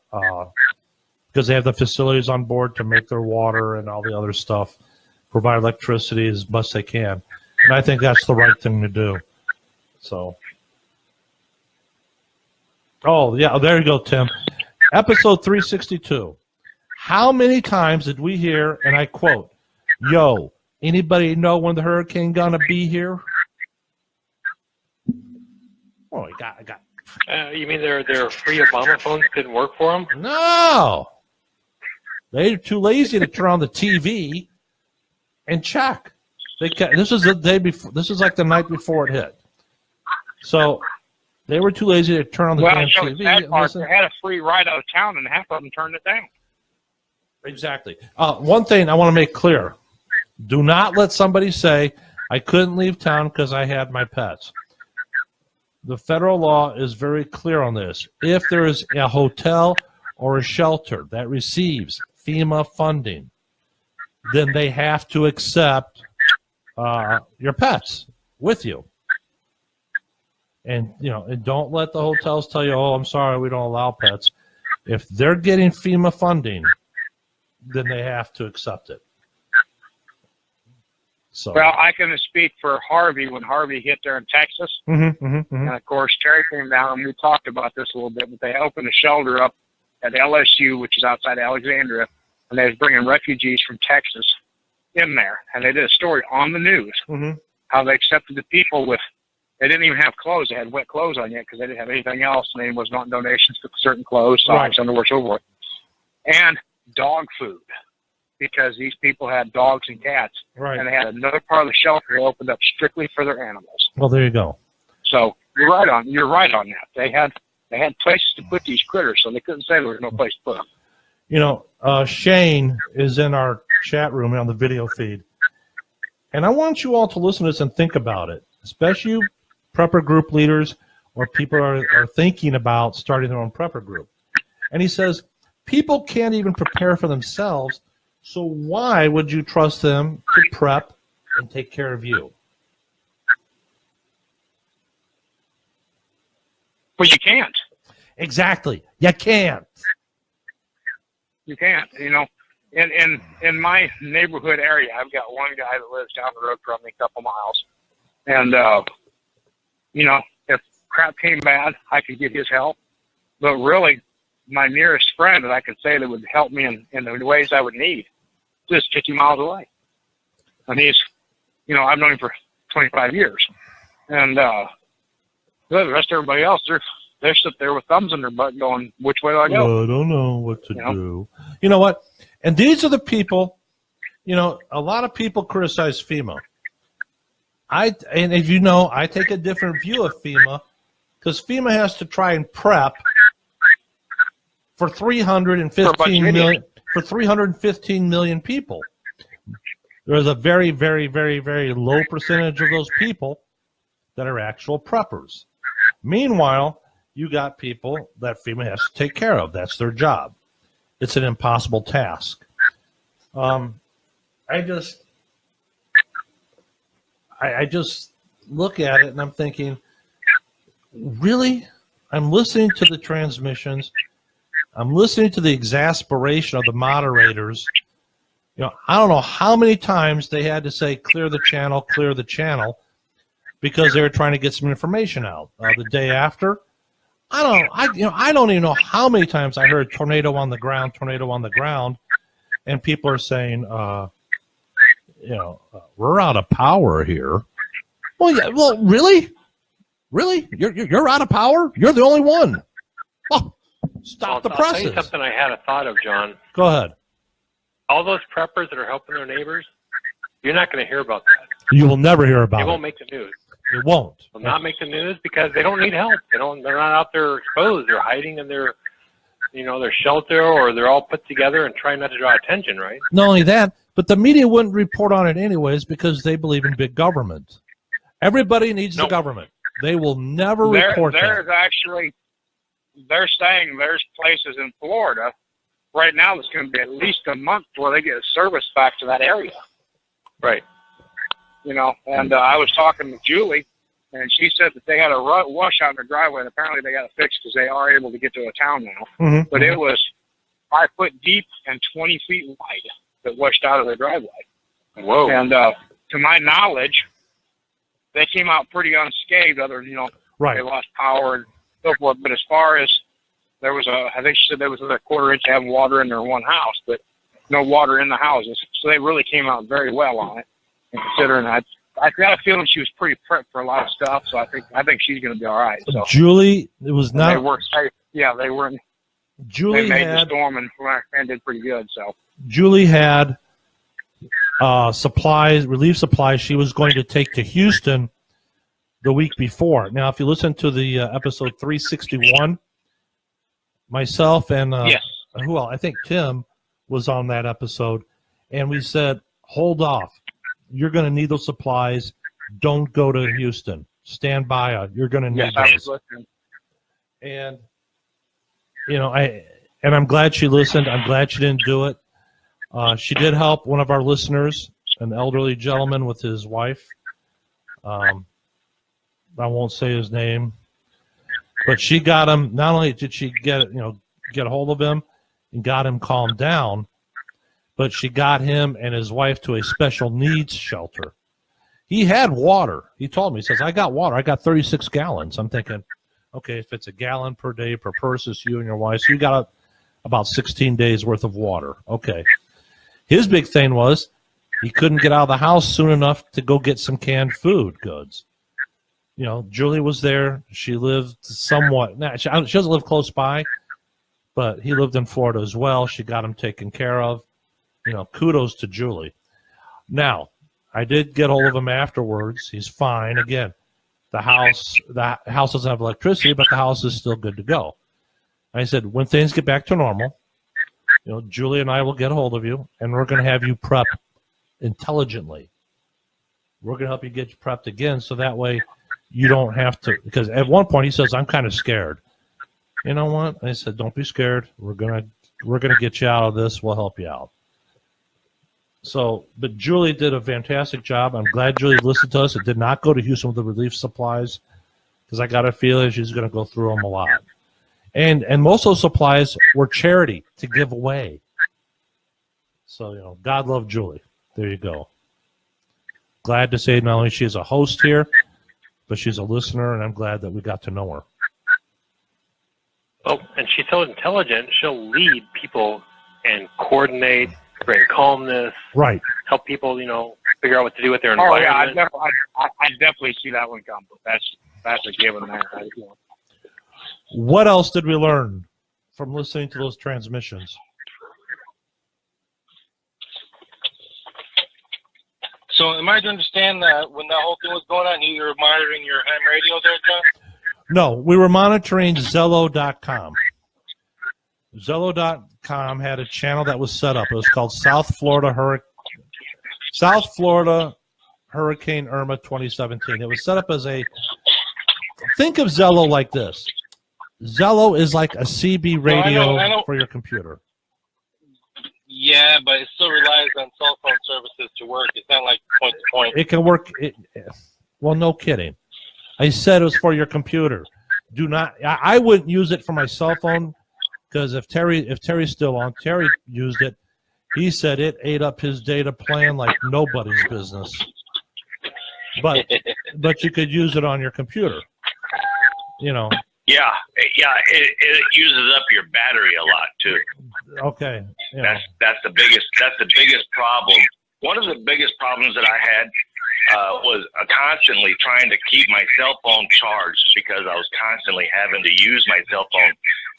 because they have the facilities on board to make their water and all the other stuff, provide electricity as best they can, and I think that's the right thing to do. So, oh yeah, there you go, Tim. Episode 362. How many times did we hear, and I quote, "Yo, anybody know when the hurricane gonna be here?" Oh, I got. You mean their free Obama phones didn't work for them? No, they're too lazy to turn on the TV and check. This is the day before. This is like the night before it hit. So they were too lazy to turn on the damn TV. They had a free ride out of town, and half of them turned it down. Exactly. One thing I want to make clear: do not let somebody say I couldn't leave town because I had my pets. The federal law is very clear on this. If there is a hotel or a shelter that receives FEMA funding, then they have to accept your pets with you. And and don't let the hotels tell you, "Oh, I'm sorry, we don't allow pets." If they're getting FEMA funding, then they have to accept it. So. Well, I can speak for Harvey when Harvey hit there in Texas. And, of course, Terry came down, and we talked about this a little bit, but they opened a shelter up at LSU, which is outside Alexandria, and they was bringing refugees from Texas in there. And they did a story on the news, how they accepted the people they didn't even have clothes. They had wet clothes on yet because they didn't have anything else, and they was not donations to certain clothes, socks, underwear, so forth. And dog food, because these people had dogs and cats, and they had another part of the shelter opened up strictly for their animals. Well, there you go. So you're right on that. They They had places to put these critters, so they couldn't say there was no place to put them. You know, Shane is in our chat room on the video feed. And I want you all to listen to this and think about it, especially you prepper group leaders or people are thinking about starting their own prepper group. And he says, people can't even prepare for themselves, so why would you trust them to prep and take care of you? Well, you can't. Exactly. You can't. You can't. You know, in my neighborhood area, I've got one guy that lives down the road from me a couple miles. And, you know, if crap came bad, I could get his help. But really, my nearest friend that I could say that would help me in the ways I would need, just 50 miles away. And he's, you know, I've known him for 25 years. And the rest of everybody else, they're sitting there with thumbs in their butt going, which way do I go? I don't know what to do. You know what? And these are the people, you know, a lot of people criticize FEMA. And if you know, I take a different view of FEMA because FEMA has to try and prep for 315 million people. There's a very, very, very, very low percentage of those people that are actual preppers. Meanwhile, you got people that FEMA has to take care of. That's their job. It's an impossible task. I just look at it and I'm thinking, really? I'm listening to the transmissions. I'm listening to the exasperation of the moderators. You know, I don't know how many times they had to say, clear the channel, because they were trying to get some information out. The day after, I don't even know how many times I heard tornado on the ground, and people are saying, we're out of power here. Well, yeah, well, really? You're out of power? You're the only one. Oh, stop the presses. I'll tell you something I had a thought of, John. Go ahead. All those preppers that are helping their neighbors, you're not going to hear about that. You will never hear about it. It won't make the news. It won't. Will not make the news because they don't need help. They're not out there exposed. They're hiding in their shelter, or they're all put together and trying not to draw attention, right? Not only that, but the media wouldn't report on it anyways because they believe in big government. Everybody needs the government. They will never report that. They're saying there's places in Florida right now that's going to be at least a month before they get a service back to that area. Right. You know, and I was talking with Julie, and she said that they had a washout in their driveway, and apparently they got it fixed because they are able to get to a town now. Mm-hmm. But it was 5 foot deep and 20 feet wide that washed out of their driveway. Whoa. And to my knowledge, they came out pretty unscathed, other than, right. They lost power and so forth. But as far as I think she said there was a quarter inch of water in their one house, but no water in the houses. So they really came out very well on it. And considering I got a feeling she was pretty prepped for a lot of stuff, so I think she's going to be all right. So Julie, it was not. They worked safe. Yeah, they weren't. Julie they made had the storm and did pretty good. So Julie had relief supplies. She was going to take to Houston the week before. Now, if you listen to the episode 361, myself and yes. who else? I think Tim was on that episode, and we said, hold off. You're going to need those supplies. Don't go to Houston. Stand by. You're going to need those. And I'm glad she listened. I'm glad she didn't do it. She did help one of our listeners, an elderly gentleman with his wife. I won't say his name, but she got him. Not only did she get a hold of him and got him calmed down, but she got him and his wife to a special needs shelter. He had water. He told me, he says, I got water. I got 36 gallons. I'm thinking, okay, if it's a gallon per day per person, you and your wife, so you got about 16 days worth of water. Okay. His big thing was he couldn't get out of the house soon enough to go get some canned food goods. Julie was there. She lived somewhat. She doesn't live close by, but he lived in Florida as well. She got him taken care of. Kudos to Julie. Now, I did get hold of him afterwards. He's fine. Again, The house doesn't have electricity, but the house is still good to go. I said, when things get back to normal, Julie and I will get a hold of you, and we're going to have you prep intelligently. We're going to help you get prepped again, so that way you don't have to. Because at one point he says, "I'm kind of scared." You know what? I said, "Don't be scared. We're gonna get you out of this. We'll help you out." So, but Julie did a fantastic job. I'm glad Julie listened to us. It did not go to Houston with the relief supplies, because I got a feeling she's going to go through them a lot. And most of those supplies were charity to give away. So, God love Julie. There you go. Glad to say not only she's a host here, but she's a listener, and I'm glad that we got to know her. Oh, and she's so intelligent, she'll lead people and coordinate, bring calmness, right? Help people, figure out what to do with their Oh environment. yeah, I definitely see that one come. That's a given there. What else did we learn from listening to those transmissions? So am I to understand that when that whole thing was going on, you were monitoring your ham radio there, John? No, we were monitoring Zello.com. Zello.com had a channel that was set up. It was called South Florida Hurricane Irma 2017. It was set up as think of Zello like this. Zello is like a CB radio I know. for your computer. Yeah, but it still relies on cell phone services to work. It's not like point to point. It can work. Well, no kidding. I said it was for your computer. Do not. I wouldn't use it for my cell phone, because if Terry's still on, Terry used it. He said it ate up his data plan like nobody's business. But you could use it on your computer. Yeah, it uses up your battery a lot too. Okay. That's the biggest problem. One of the biggest problems that I had was constantly trying to keep my cell phone charged, because I was constantly having to use my cell phone,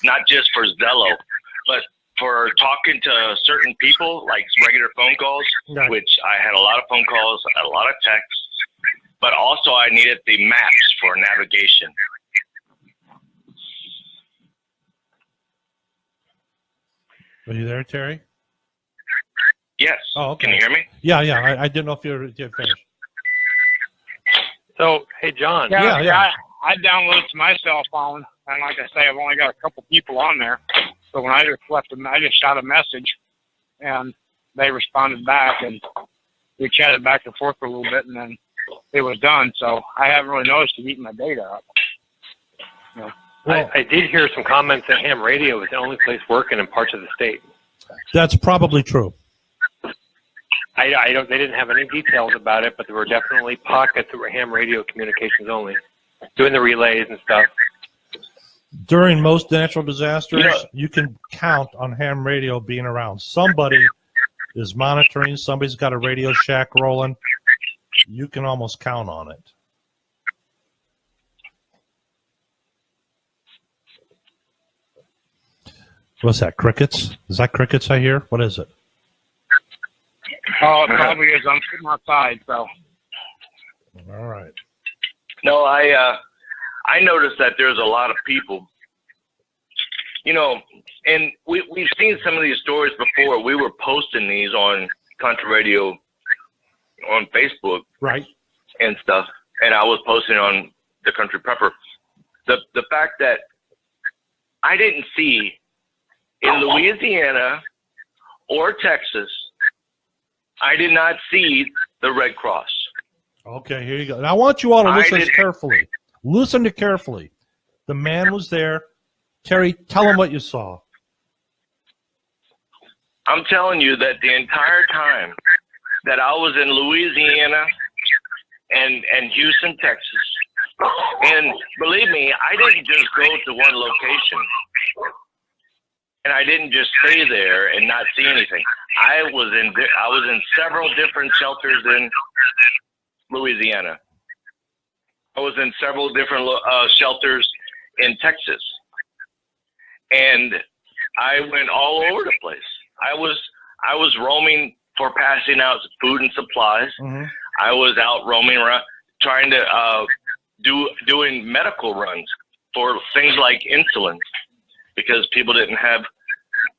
not just for Zello, but for talking to certain people, like regular phone calls, Right. which I had a lot of phone calls, a lot of texts, but also I needed the maps for navigation. Are you there, Terry? Yes. Oh, okay. Can you hear me? Yeah. I didn't know if you had finished. So, hey, John. Yeah. I downloaded to my cell phone, and like I say, I've only got a couple people on there. So when I just shot a message, and they responded back, and we chatted back and forth for a little bit, and then it was done. So I haven't really noticed it eating my data up. Well, I did hear some comments that ham radio was the only place working in parts of the state. that's probably true. They didn't have any details about it, but there were definitely pockets that were ham radio communications only, doing the relays and stuff. During most natural disasters, Yeah. you can count on ham radio being around. Somebody is monitoring. Somebody's got a Radio Shack rolling. You can almost count on it. What's that, crickets? Is that crickets I hear? What is it? Oh, it probably is. I'm sitting outside, so. All right. No, I noticed that there's a lot of people, and we've seen some of these stories before. We were posting these on Country Radio on Facebook, Right. and stuff, and I was posting on the Country Prepper. The fact that I didn't see in Louisiana or Texas, I did not see the Red Cross. Okay, here you go. Now, I want you all to I listen did- carefully. Listen to carefully. The man was there. Terry, tell him what you saw. I'm telling you that the entire time that I was in Louisiana and Houston, Texas, and believe me, I didn't just go to one location, and I didn't just stay there and not see anything. I was in several different shelters in Louisiana. I was in several different shelters in Texas, and I went all over the place. I was roaming for passing out food and supplies. Mm-hmm. I was out roaming around trying to doing medical runs for things like insulin, because people didn't have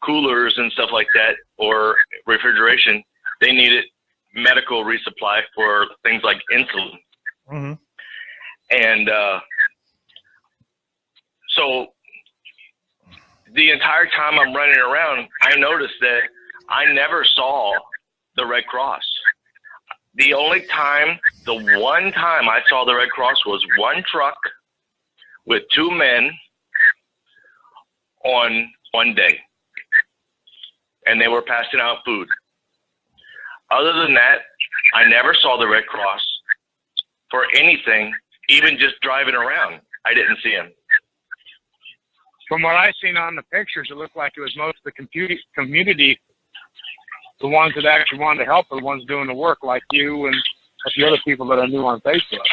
coolers and stuff like that or refrigeration. They needed medical resupply for things like insulin. Mm-hmm. And so the entire time I'm running around, I noticed that I never saw the Red Cross. The one time I saw the Red Cross was one truck with two men on one day, and they were passing out food. Other than that, I never saw the Red Cross for anything, even just driving around. I didn't see him. From what I seen on the pictures, it looked like it was most of the community, the ones that actually wanted to help, are the ones doing the work, like you and a few other people that are new on Facebook.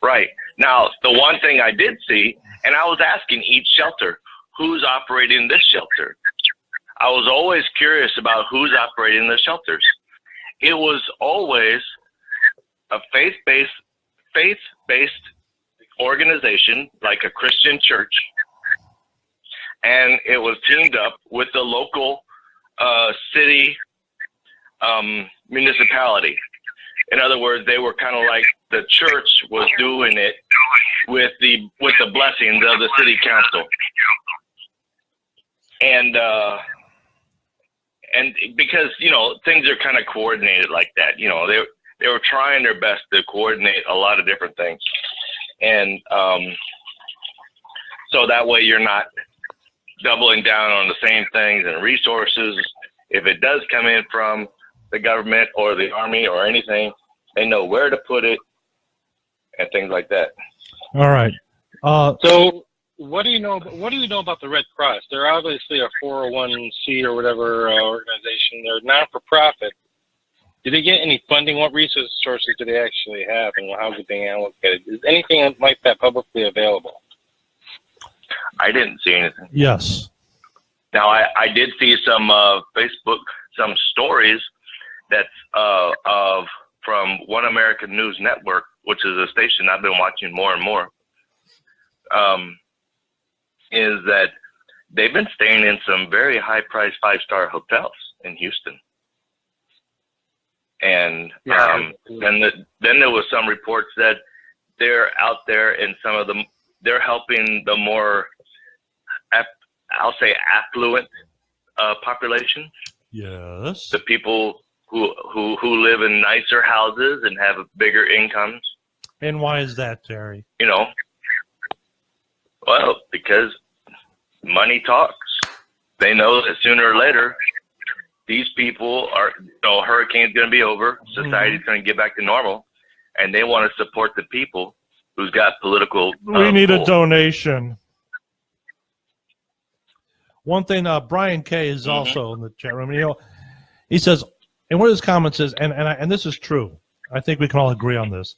Right. Now, the one thing I did see, and I was asking each shelter, who's operating this shelter? I was always curious about who's operating the shelters. It was always a faith-based organization, like a Christian church, and it was teamed up with the local city municipality. In other words, they were kind of like the church was doing it with the blessings of the city council. And because, you know, things are kind of coordinated like that. You know, they were trying their best to coordinate a lot of different things. And so that way you're not doubling down on the same things and resources. If it does come in from the government or the army or anything, they know where to put it and things like that. All right. So what do you know about the Red Cross? They're obviously a 401c or whatever organization. They're not-for-profit. Do they get any funding? What resources do they actually have, and how is it being allocated? Is anything like that publicly available? I didn't see anything. Yes. Now, I did see some Facebook, some stories that's from One American News Network, which is a station I've been watching more and more, is that they've been staying in some very high-priced 5-star hotels in Houston. And then there was some reports that they're out there in some of them. They're helping the more, I'll say, affluent population. Yes. The people who live in nicer houses and have bigger incomes. And why is that, Terry? You know, well, because money talks. They know that sooner or later, these people are, you know, hurricane's going to be over, society's going to get back to normal, and they want to support the people who's got political. We need pull. a donation. One thing, Brian K is also in the chat room. You know, he says, and one of his comments is, and this is true. I think we can all agree on this.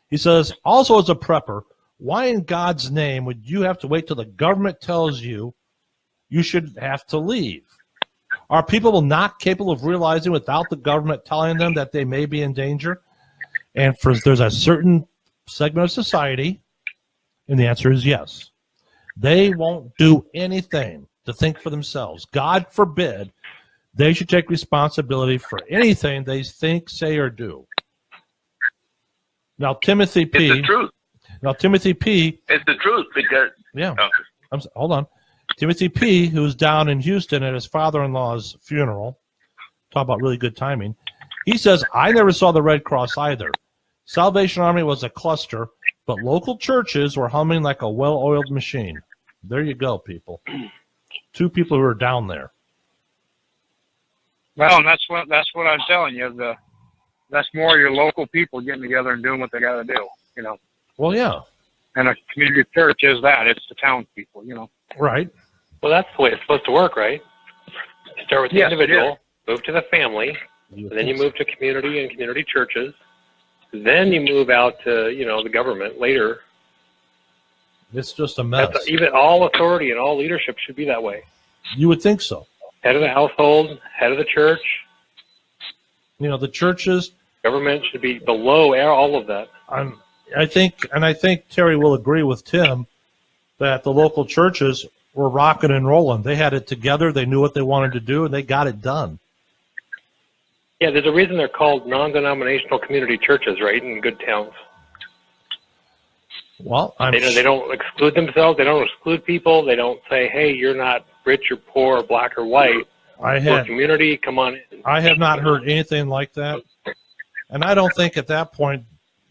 He says, also as a prepper, why in God's name would you have to wait till the government tells you you should have to leave? Are people not capable of realizing without the government telling them that they may be in danger? And there's a certain segment of society, and the answer is yes. They won't do anything to think for themselves. God forbid they should take responsibility for anything they think, say, or do. Now, Timothy P. It's the truth. Now, Timothy P. It's the truth because. Yeah. Hold on. Timothy P., who's down in Houston at his father-in-law's funeral, talk about really good timing, he says, I never saw the Red Cross either. Salvation Army was a cluster, but local churches were humming like a well-oiled machine. There you go, people. Two people who are down there. Well, and that's what I'm telling you. That's more your local people getting together and doing what they got to do, you know. Well, yeah. And a community church is that. It's the townspeople, you know. Right. Well, that's the way it's supposed to work, right? You start with the Yes, individual, move to the family, and then you move to community and community churches. Then you move out to, you know, the government later. It's just a mess. Even all authority and all leadership should be that way. You would think so. Head of the household, head of the church. You know, the churches. Government should be below all of that. I think Terry will agree with Tim that the local churches were rocking and rolling. They had it together. They knew what they wanted to do, and they got it done. Yeah, there's a reason they're called non-denominational community churches, right, in good towns. Well, They don't exclude themselves. They don't exclude people. They don't say, hey, you're not rich or poor or black or white. We're a community. Come on in. I have not heard anything like that. And I don't think at that point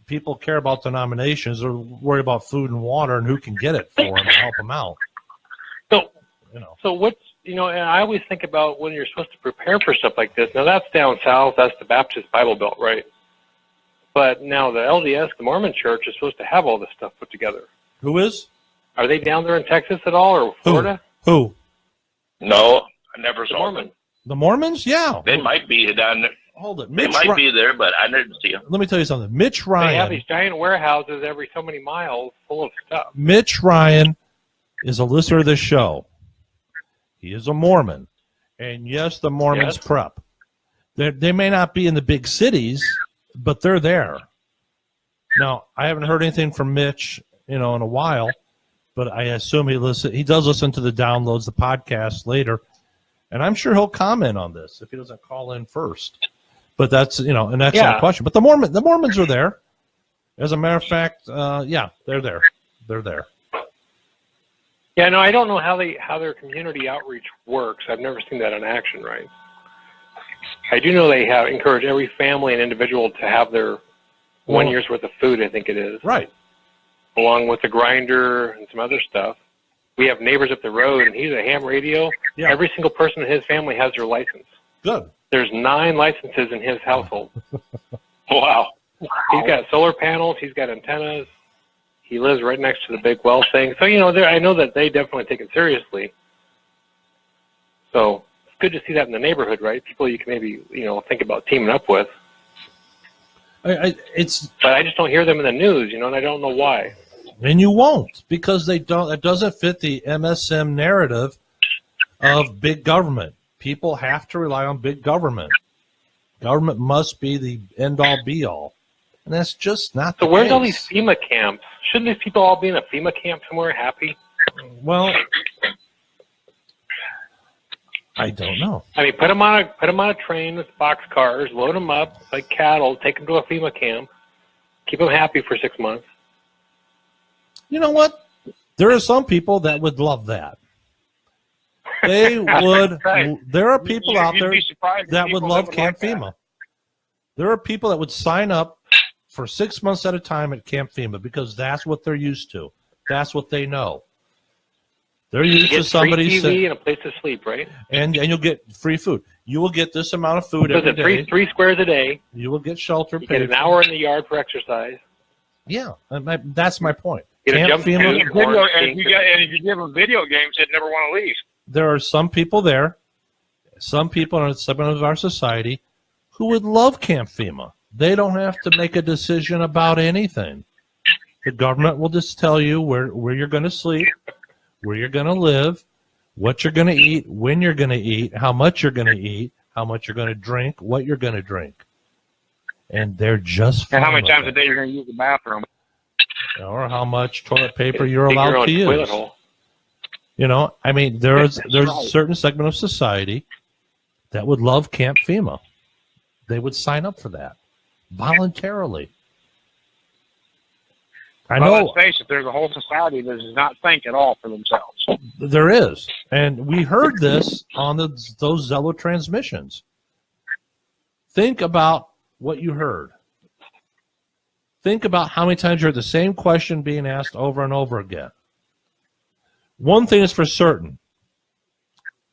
people care about denominations. They're worried about food and water and who can get it for them and help them out. So what's, and I always think about when you're supposed to prepare for stuff like this. Now, that's down south. That's the Baptist Bible Belt, right? But now the LDS, the Mormon Church, is supposed to have all this stuff put together. Who is? Are they down there in Texas at all, or Florida? Who? No, I never saw Mormon. them. The Mormons? Yeah. They might be down there. Hold it. They might be there, but I didn't see them. Let me tell you something. Mitch They Ryan. have these giant warehouses every so many miles full of stuff. Mitch Ryan is a listener of this show. He is a Mormon. And yes, the Mormons prep. They may not be in the big cities, but they're there. Now, I haven't heard anything from Mitch, in a while, but I assume he does listen to the downloads, the podcast later, and I'm sure he'll comment on this if he doesn't call in first. But that's, an excellent question. But the Mormons are there. As a matter of fact, they're there. They're there. Yeah, no, I don't know how their community outreach works. I've never seen that in action, right? I do know they encourage every family and individual to have their 1 year's worth of food, I think it is. Right. Along with the grinder and some other stuff. We have neighbors up the road, and he's a ham radio. Yeah. Every single person in his family has their license. Good. There's 9 licenses in his household. Wow. He's got solar panels. He's got antennas. He lives right next to the big well thing. So, I know that they definitely take it seriously. So it's good to see that in the neighborhood, right? People you can maybe, think about teaming up with. But I just don't hear them in the news, and I don't know why. And you won't, because it doesn't fit the MSM narrative of big government. People have to rely on big government. Government must be the end-all, be-all. And that's just not the case. So where's all these FEMA camps? Shouldn't these people all be in a FEMA camp somewhere happy? Well, I don't know. I mean, put them on a train with boxcars, load them up like cattle, take them to a FEMA camp, keep them happy for 6 months. You know what? There are some people that would love that. They would. Right. There are people out there be surprised that people would love like Camp that. FEMA. There are people that would sign up for 6 months at a time at Camp FEMA because that's what they're used to. That's what they know. They're used to somebody free TV and a place to sleep, right? And you'll get free food. You will get this amount of food every day. Three squares a day. You will get shelter. You get an hour in the yard for exercise. Yeah, that's my point. Get a Camp jump FEMA. And if you give them video games, they'd never want to leave. There are some people there, some people in a segment of our society who would love Camp FEMA. They don't have to make a decision about anything. The government will just tell you where you're going to sleep, where you're going to live, what you're going to eat, when you're going to eat, how much you're going to eat, how much you're going to drink, what you're going to drink. And they're just fine And how many with times it. a day you're going to use the bathroom. Or how much toilet paper you're Dig your allowed own to toilet use. hole. There's right. a certain segment of society that would love Camp FEMA. They would sign up for that voluntarily. I know Let's face it, there's a whole society that does not think at all for themselves. there is, and we heard this on those Zello transmissions. Think about what you heard. Think about how many times you heard the same question being asked over and over again. One thing is for certain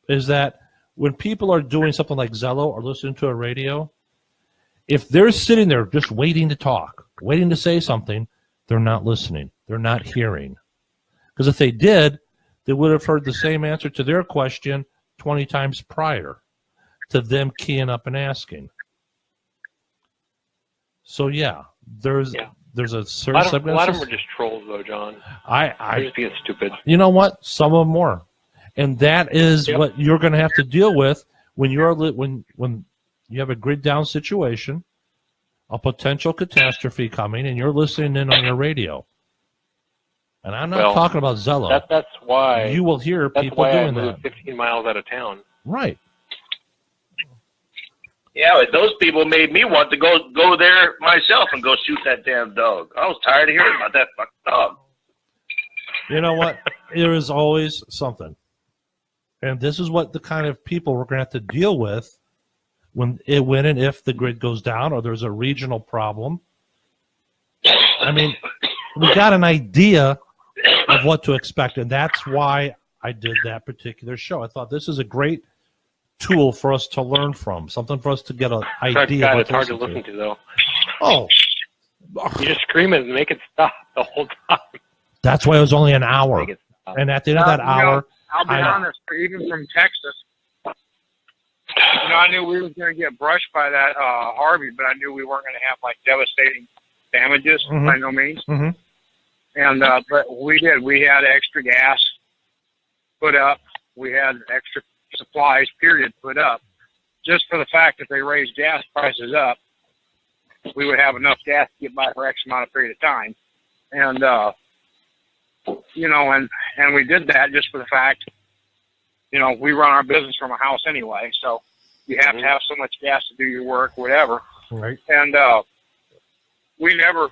is that when people are doing something like Zello or listening to a radio, if they're sitting there just waiting to talk, waiting to say something, they're not listening. They're not hearing. Because if they did, they would have heard the same answer to their question 20 times prior to them keying up and asking. So, yeah, there's a certain A lot of them are just trolls, though, John. They're just being stupid. You know what? Some of them were. And that is what you're going to have to deal with when you have a grid down situation. a potential catastrophe coming, and you're listening in on your radio. And I'm not talking about Zello. That's why you will hear that's people why doing I moved that. 15 miles out of town. Right. Yeah, but those people made me want to go there myself and go shoot that damn dog. I was tired of hearing about that fucking dog. You know what? There is always something. And this is what the kind of people we're going to have to deal with when and if the grid goes down or there's a regional problem. I mean, we got an idea of what to expect, and that's why I did that particular show. I thought this is a great tool for us to learn from, something for us to get an idea God, of what it's hard to listen to, though. Oh. You just scream it and make it stop the whole time. That's why it was only an hour. Make it stop. And at the end of that hour, I'll be honest, even from Texas, I knew we was going to get brushed by that Harvey, but I knew we weren't going to have like devastating damages by no means. Mm-hmm. And but we did. We had extra gas put up. We had extra supplies, period, put up, just for the fact that they raised gas prices up. We would have enough gas to get by for X amount of period of time, and and we did that just for the fact, we run our business from a house anyway, so you have to have so much gas to do your work, whatever. Right. And we never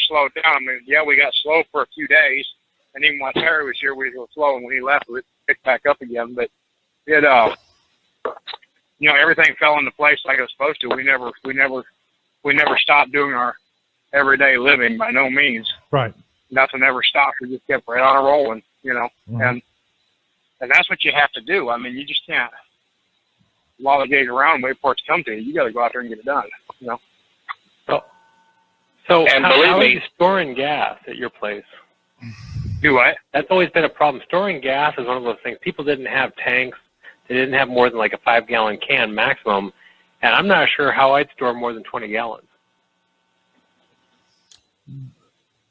slowed down. I mean, yeah, we got slow for a few days, and even while Terry was here, we were slow, and when he left, we picked back up again. But it, everything fell into place like it was supposed to. We never stopped doing our everyday living by no means. Right. Nothing ever stopped. We just kept right on a rolling, Mm-hmm. and that's what you have to do. I mean, you just can't lollygate around and wait for it to come to you. You got to go out there and get it done. So And how believe are me- you storing gas at your place? Do what? That's always been a problem. Storing gas is one of those things. People didn't have tanks. They didn't have more than like a 5-gallon can maximum. And I'm not sure how I'd store more than 20 gallons.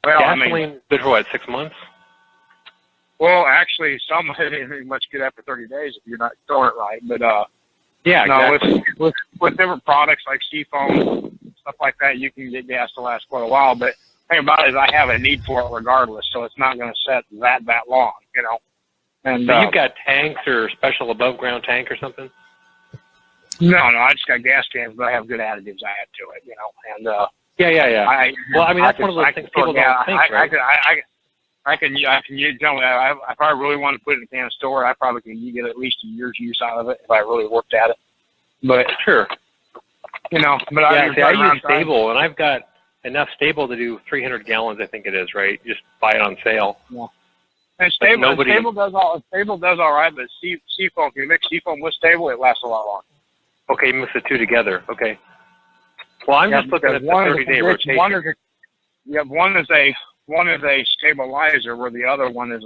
Well, Gasoline, good for what, 6 months? well, actually, some of it ain't much good after 30 days if you're not storing it right. But Yeah, no, exactly. with different products like Seafoam, stuff like that, you can get gas to last quite a while. But the thing about it is I have a need for it regardless, so it's not going to set that long, And So you've got tanks or special above ground tank or something? no, I just got gas cans, but I have good additives I add to it, And Yeah. Well, I mean, that's one of those things people don't think, right? I can use, if I really want to put it in a can of store, I probably can get at least a year's use out of it if I really worked at it. But Sure. but Yeah, see, I use Stable, and I've got enough Stable to do 300 gallons, I think it is, right? Just buy it on sale. And Stable, nobody- Stable does all right, but Seafoam, if you mix Seafoam with Stable, it lasts a lot longer. Okay, mix the two together. Okay. Well, I'm just looking at the 30-day rotation. One is a stabilizer, where the other one is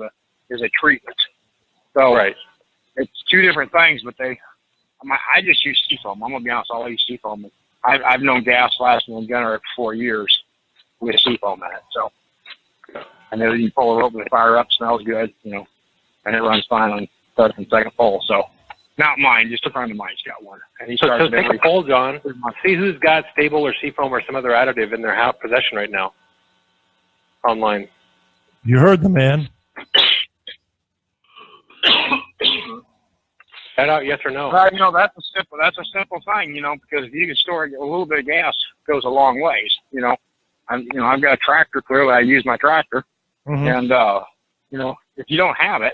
a treatment. So Right. it's two different things, but I just use Seafoam. I'm gonna be honest, I'll use Seafoam. I've known gas lasting in Gunner for 4 years with Seafoam in it. So, and then you pull it open, the fire up, smells good, and it runs fine on third and second pull. So, not mine, just a friend of mine's got one, and he So starts take a poll, John. See who's got Stable or Seafoam or some other additive in their possession right now. Online. You heard the man. Shout out, yes or no. That's a simple thing, because if you can store a little bit of gas, it goes a long ways. I've got a tractor. Clearly, I use my tractor, Mm-hmm. and if you don't have it,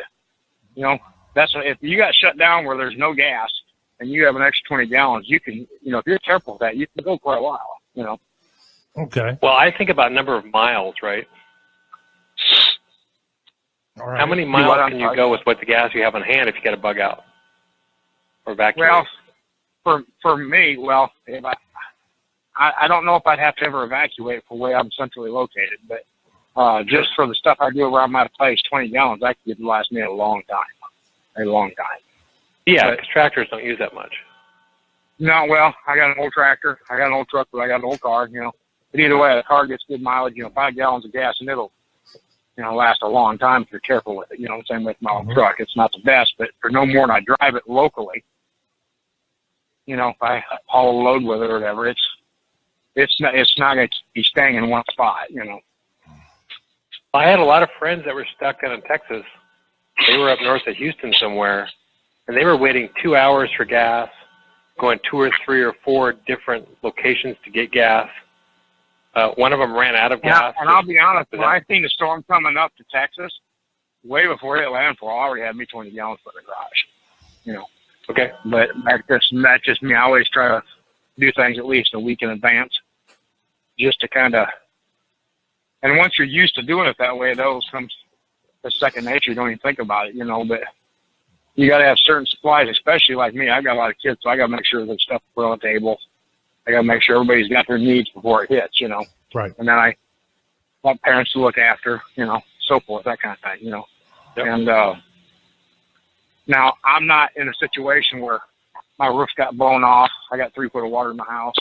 if you got shut down where there's no gas and you have an extra 20 gallons, you can, if you're careful with that, you can go quite a while. Okay. Well, I think about number of miles, right? All right. How many miles can you go with what the gas you have on hand if you got a bug out or vacuum? Well, for me, if I don't know if I'd have to ever evacuate for where I'm centrally located, but just for the stuff I do around my place, 20 gallons, I could last me a long time. Yeah, because tractors don't use that much. No, I got an old tractor, I got an old truck, but I got an old car, But either way, the car gets good mileage, 5 gallons of gas, and it'll, last a long time if you're careful with it. Same with my old truck. It's not the best, but for no more than I drive it locally, if I haul a load with it or whatever, it's not going to be staying in one spot, you know. I had a lot of friends that were stuck down in Texas. They were up north of Houston somewhere, and they were waiting 2 hours for gas, going 2 or 3 or 4 different locations to get gas. One of them ran out of gas. And I'll be honest, when I seen the storm coming up to Texas, way before it hit landfall, I already had me 20 gallons for the garage, you know. Okay. But that's just me. I always try to do things at least a week in advance, just to kind of. And once you're used to doing it that way, those comes a second nature. You don't even think about it, you know. But you got to have certain supplies, especially like me. I've got a lot of kids, so I got to make sure there's stuff put on the table. I got to make sure everybody's got their needs before it hits, you know. Right. And then I want parents to look after, you know, so forth, that kind of thing, you know. Yep. And now I'm not in a situation where my roof got blown off. I got 3 foot of water in my house,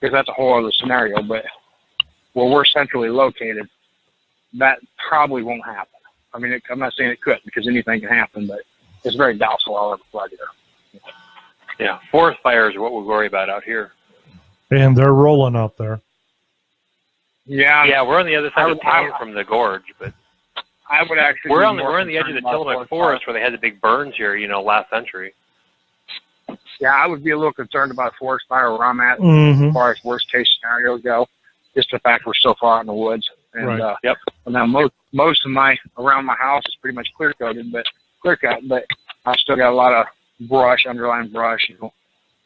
because that's a whole other scenario. But where we're centrally located, that probably won't happen. I mean, I'm not saying it could, because anything can happen, but it's very doubtful I'll ever flood here. Yeah, forest fires are what we worry about out here. And they're rolling out there. Yeah. Yeah, we're on the other side of town from the gorge, but I would actually. we're on the edge of the Tillamook Forest where they had the big burns here, you know, last century. Yeah, I would be a little concerned about a forest fire where I'm at, Mm-hmm. as far as worst case scenarios go. Just the fact we're so far out in the woods, and Right. Yep. and now most of around my house is pretty much clear cut, but I still got a lot of brush, underlying brush, you know,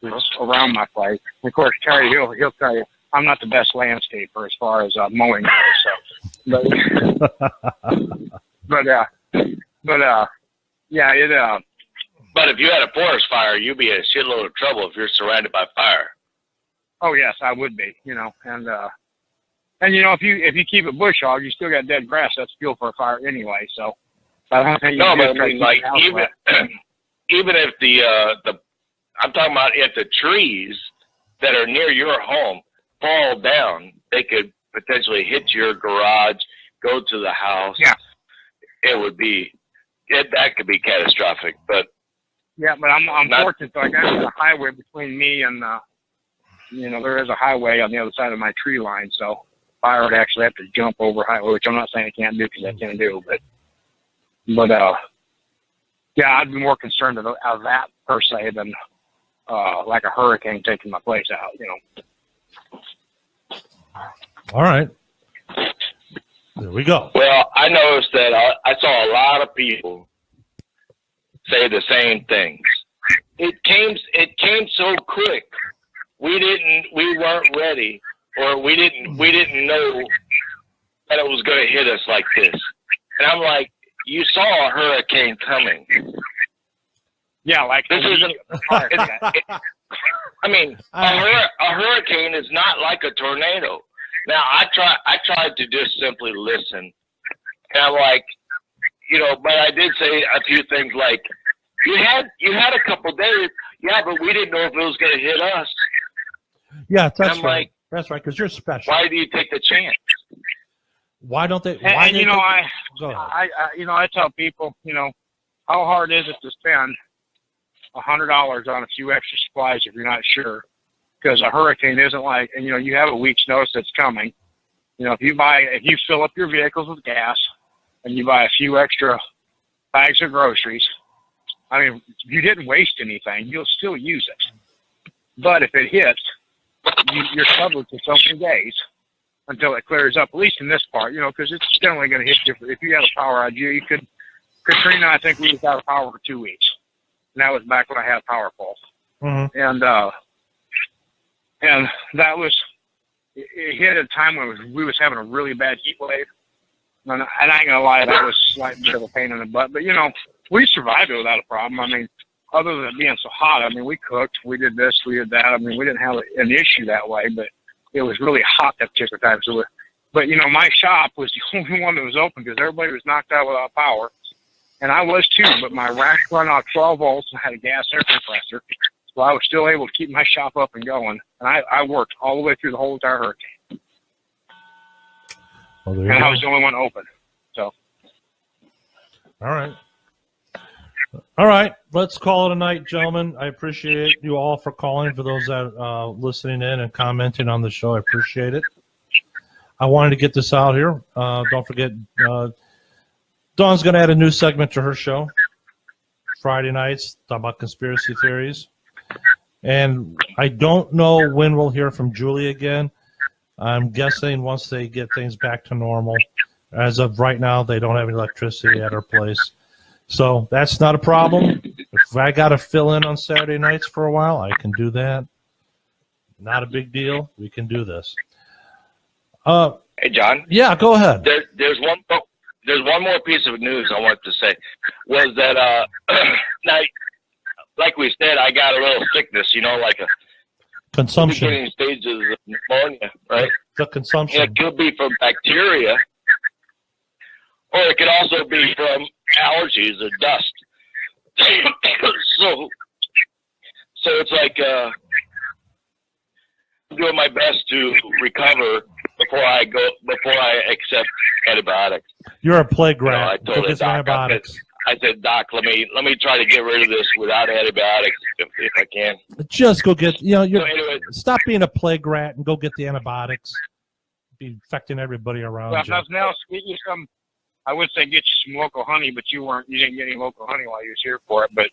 that's around my place. And of course, Terry, he'll tell you I'm not the best landscaper as far as mowing goes. So, but yeah, it. But if you had a forest fire, you'd be in a shitload of trouble if you're surrounded by fire. Oh yes, I would be. You know, and you know, if you keep it bush hog, you still got dead grass. That's fuel for a fire anyway. So I don't think you No, can but just try I to mean, keep like the house wet. even if the I'm talking about if the trees that are near your home fall down, they could potentially hit your garage, go to the house. Yeah. That could be catastrophic. But Yeah, but I'm fortunate. So I got a highway between me and you know, there is a highway on the other side of my tree line. So fire would actually have to jump over highway, which I'm not saying I can't do, because I can do, but yeah, I'd be more concerned of that per se than like a hurricane taking my place out, you know. All right. There we go. well, I noticed that I saw a lot of people say the same things. It came so quick. We weren't ready, or we didn't know that it was going to hit us like this. And I'm like, you saw a hurricane coming. Yeah, like This isn't. I mean, a hurricane is not like a tornado. Now, I tried to just simply listen, and I'm like, you know, but I did say a few things like, you had a couple days, yeah, but we didn't know if it was going to hit us. Yeah, that's I'm right. like, That's right, because you're special. why do you take the chance? Why don't they? And you know, Go ahead. I tell people, you know, how hard is it to spend $100 on a few extra supplies if you're not sure? Because a hurricane isn't like, and you know, you have a week's notice that's coming. You know, if you fill up your vehicles with gas and you buy a few extra bags of groceries, I mean, you didn't waste anything. You'll still use it. But if it hits, you're covered for so many days until it clears up, at least in this part, you know, because it's generally going to hit different. If you have a power outage, you could, Katrina, I think we was out of power for 2 weeks. And that was back when I had power pulse. Mm-hmm. And that was, it hit at a time when we was having a really bad heat wave. And I ain't going to lie, that was a slight bit of a pain in the butt. But, you know, we survived it without a problem. I mean, other than it being so hot, I mean, we cooked, we did this, we did that. I mean, we didn't have an issue that way, but it was really hot that particular time. So, but, you know, my shop was the only one that was open because everybody was knocked out without power. And I was too, but my rack run out 12 volts and had a gas air compressor. So I was still able to keep my shop up and going. And I worked all the way through the whole entire hurricane. Well, there you And go. I was the only one open. So. All right. All right, let's call it a night, gentlemen. I appreciate you all for calling. For those that are listening in and commenting on the show, I appreciate it. I wanted to get this out here. Don't forget, Dawn's going to add a new segment to her show. Friday nights, talk about conspiracy theories. And I don't know when we'll hear from Julie again. I'm guessing once they get things back to normal. As of right now, they don't have any electricity at her place. So that's not a problem. If I got to fill in on Saturday nights for a while, I can do that. Not a big deal. We can do this. Hey, John. Yeah, go ahead. There's one more piece of news I want to say. Was that now, like we said, I got a little sickness, like a Consumption. beginning stages of pneumonia, right? The consumption. It could be from bacteria, or it could also be from allergies or dust. so it's like I'm doing my best to recover before I accept antibiotics. You're a plague I rat. told Go the get some doc, antibiotics. I said, Doc, let me try to get rid of this without antibiotics if I can. Just go get, So anyway, stop being a plague rat and go get the antibiotics. Be infecting everybody around Well, you. nothing else. Get you some. I would say get you some local honey, but you didn't get any local honey while you was here for it. But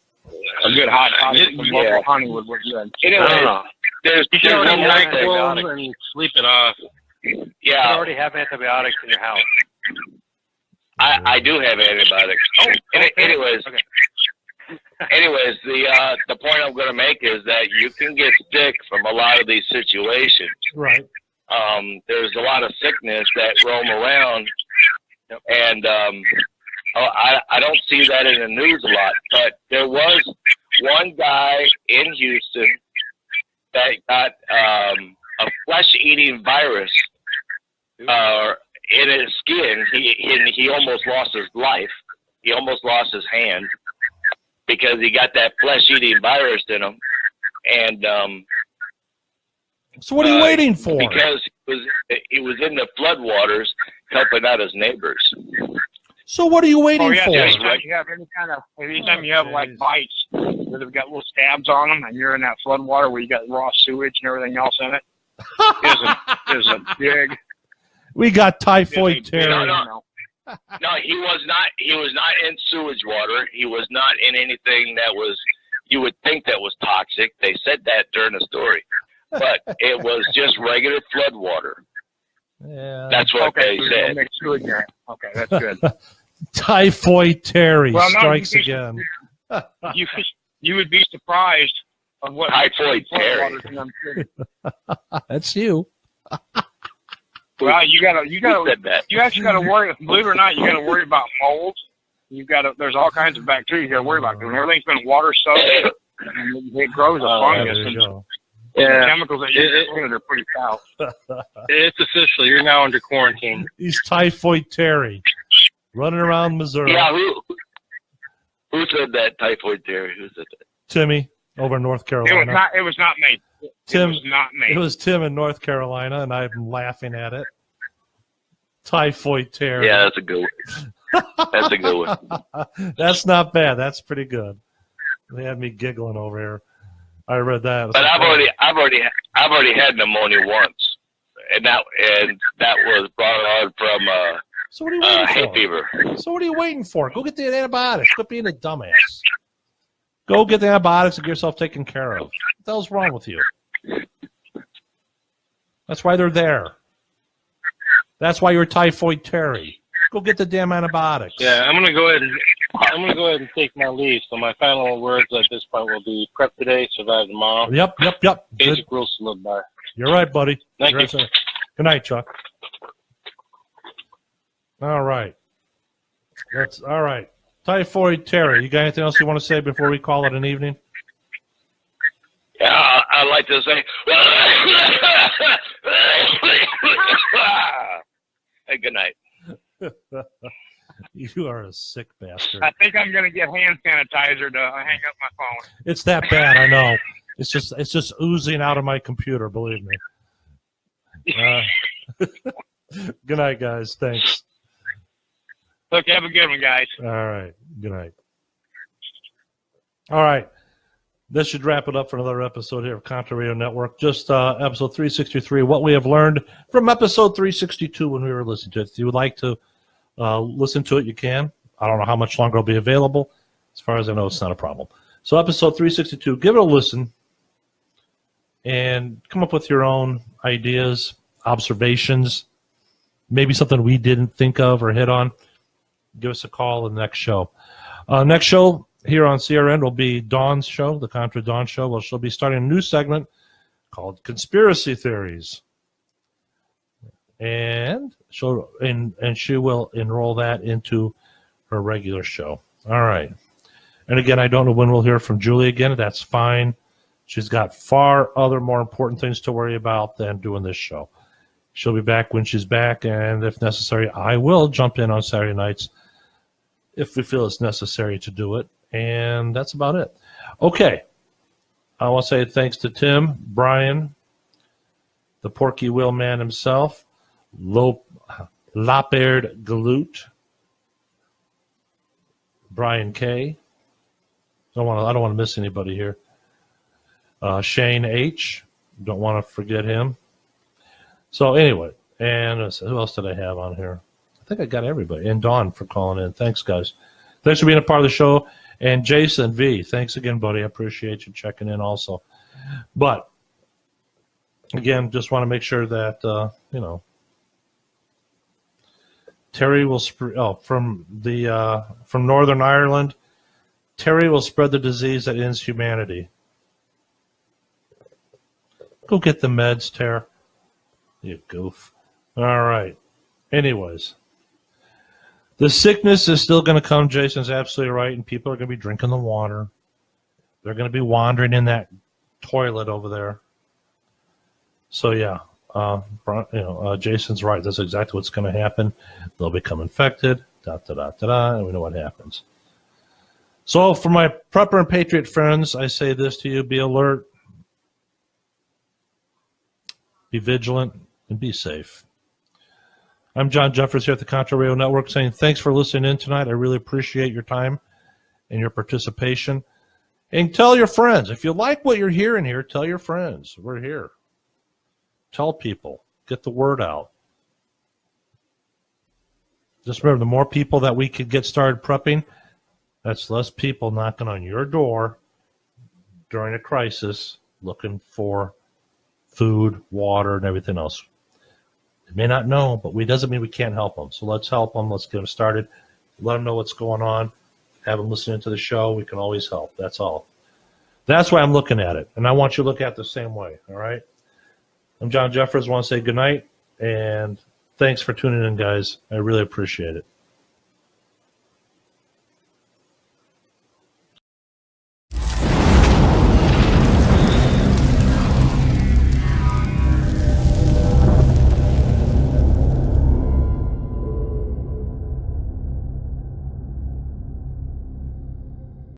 a good hot with some local honey would work good. anyway, there's You can one already more have thing. NyQuil and sleep it off. You Yeah, already have antibiotics in your house. I do have antibiotics. Oh, okay. Anyways, Okay. anyways, the point I'm going to make is that you can get sick from a lot of these situations. Right. There's a lot of sickness that roam around, and I don't see that in the news a lot. But there was one guy in Houston that got a flesh-eating virus in his skin. He almost lost his life. He almost lost his hand because he got that flesh-eating virus in him. And So what are you waiting for? because he was in the floodwaters helping out his neighbors. So what are you waiting Oh yeah, for? anytime you have anytime you have like bites that have got little stabs on them, and you're in that flood water where you got raw sewage and everything else in it, is a big. We got typhoid is a big, Terry. No. No, he was not. He was not in sewage water. He was not in anything that was. You would think that was toxic. They said that during the story, but it was just regular flood water. Yeah. That's what Okay, they so said. mixed food in there. Okay, that's good. Typhoid Terry Well, no, strikes you- again. you would be surprised on what Typhoid flood Terry. waters in them cities. That's you. Well, you Who gotta. said that? You actually got to worry. Believe it or not, you got to worry about mold. There's all kinds of bacteria you got to worry about because when everything's been water soaked, it grows a Yeah, fungus. there you And go. the Yeah, chemicals that you put in it are pretty foul. it's official. You're now under quarantine. He's Typhoid Terry, running around Missouri. Yeah, who said that? Typhoid Terry. Who said that? Timmy over in North Carolina. It was not me. Tim- It was not me. It was Tim in North Carolina, and I'm laughing at it. Typhoid Terry. Yeah, that's a good one. That's a good one. That's not bad. That's pretty good. They had me giggling over here. I read that. But I've already had pneumonia once, and that was brought on from So what are you waiting hay for? fever. So what are you waiting for? Go get the antibiotics. Quit being a dumbass. Go get the antibiotics and get yourself taken care of. What the hell's wrong with you? That's why they're there. That's why you're Typhoid Terry. Go get the damn antibiotics. Yeah, I'm gonna go ahead and take my leave. So my final words at this point will be: prep today, survive tomorrow. Yep. Good. Basic rules to live by. You're right, buddy. Thank You're you. right. Good night, Chuck. All right. That's all right. Typhoid Terry, you got anything else you want to say before we call it an evening? Yeah, I'd like to say. Hey, good night. You are a sick bastard. I think I'm going to get hand sanitizer to hang up my phone. It's that bad, I know. It's just oozing out of my computer, believe me. Good night, guys. Thanks. Look, have a good one, guys. All right. Good night. All right. This should wrap it up for another episode here of Contra Radio Network. Just episode 363, what we have learned from episode 362 when we were listening to it. If you would like to listen to it, you can. I don't know how much longer it'll be available. As far as I know, it's not a problem. So episode 362, give it a listen and come up with your own ideas, observations, maybe something we didn't think of or hit on. Give us a call in the next show. Next show here on CRN will be Dawn's show, the Contra Dawn show. Well, she'll be starting a new segment called Conspiracy Theories. And she will enroll that into her regular show. All right. And again, I don't know when we'll hear from Julie again. That's fine. She's got far other more important things to worry about than doing this show. She'll be back when she's back, and if necessary, I will jump in on Saturday nights if we feel it's necessary to do it. And that's about it. Okay. I want to say thanks to Tim, Brian, the Porky Wheel Man himself, Laperd Galoot, Brian K. I don't want to miss anybody here. Shane H. Don't want to forget him. So anyway, and who else did I have on here? I think I got everybody. And Dawn for calling in. Thanks, guys. Thanks for being a part of the show. And Jason V, thanks again, buddy. I appreciate you checking in also. But again, just want to make sure that Terry will from Northern Ireland. Terry will spread the disease that ends humanity. Go get the meds, Terry. You goof. All right. Anyways, the sickness is still going to come. Jason's absolutely right, and people are going to be drinking the water. They're going to be wandering in that toilet over there. So yeah, Jason's right. That's exactly what's going to happen. They'll become infected. And we know what happens. So for my prepper and patriot friends, I say this to you: be alert, be vigilant, and be safe. I'm John Jeffers here at the Contra Radio Network saying thanks for listening in tonight. I really appreciate your time and your participation. And tell your friends. If you like what you're hearing here, tell your friends. We're here. Tell people. Get the word out. Just remember, the more people that we could get started prepping, that's less people knocking on your door during a crisis looking for food, water, and everything else. They may not know, but it doesn't mean we can't help them. So let's help them. Let's get them started. Let them know what's going on. Have them listening to the show. We can always help. That's all. That's why I'm looking at it. And I want you to look at it the same way. All right? I'm John Jeffers. I want to say good night. And thanks for tuning in, guys. I really appreciate it.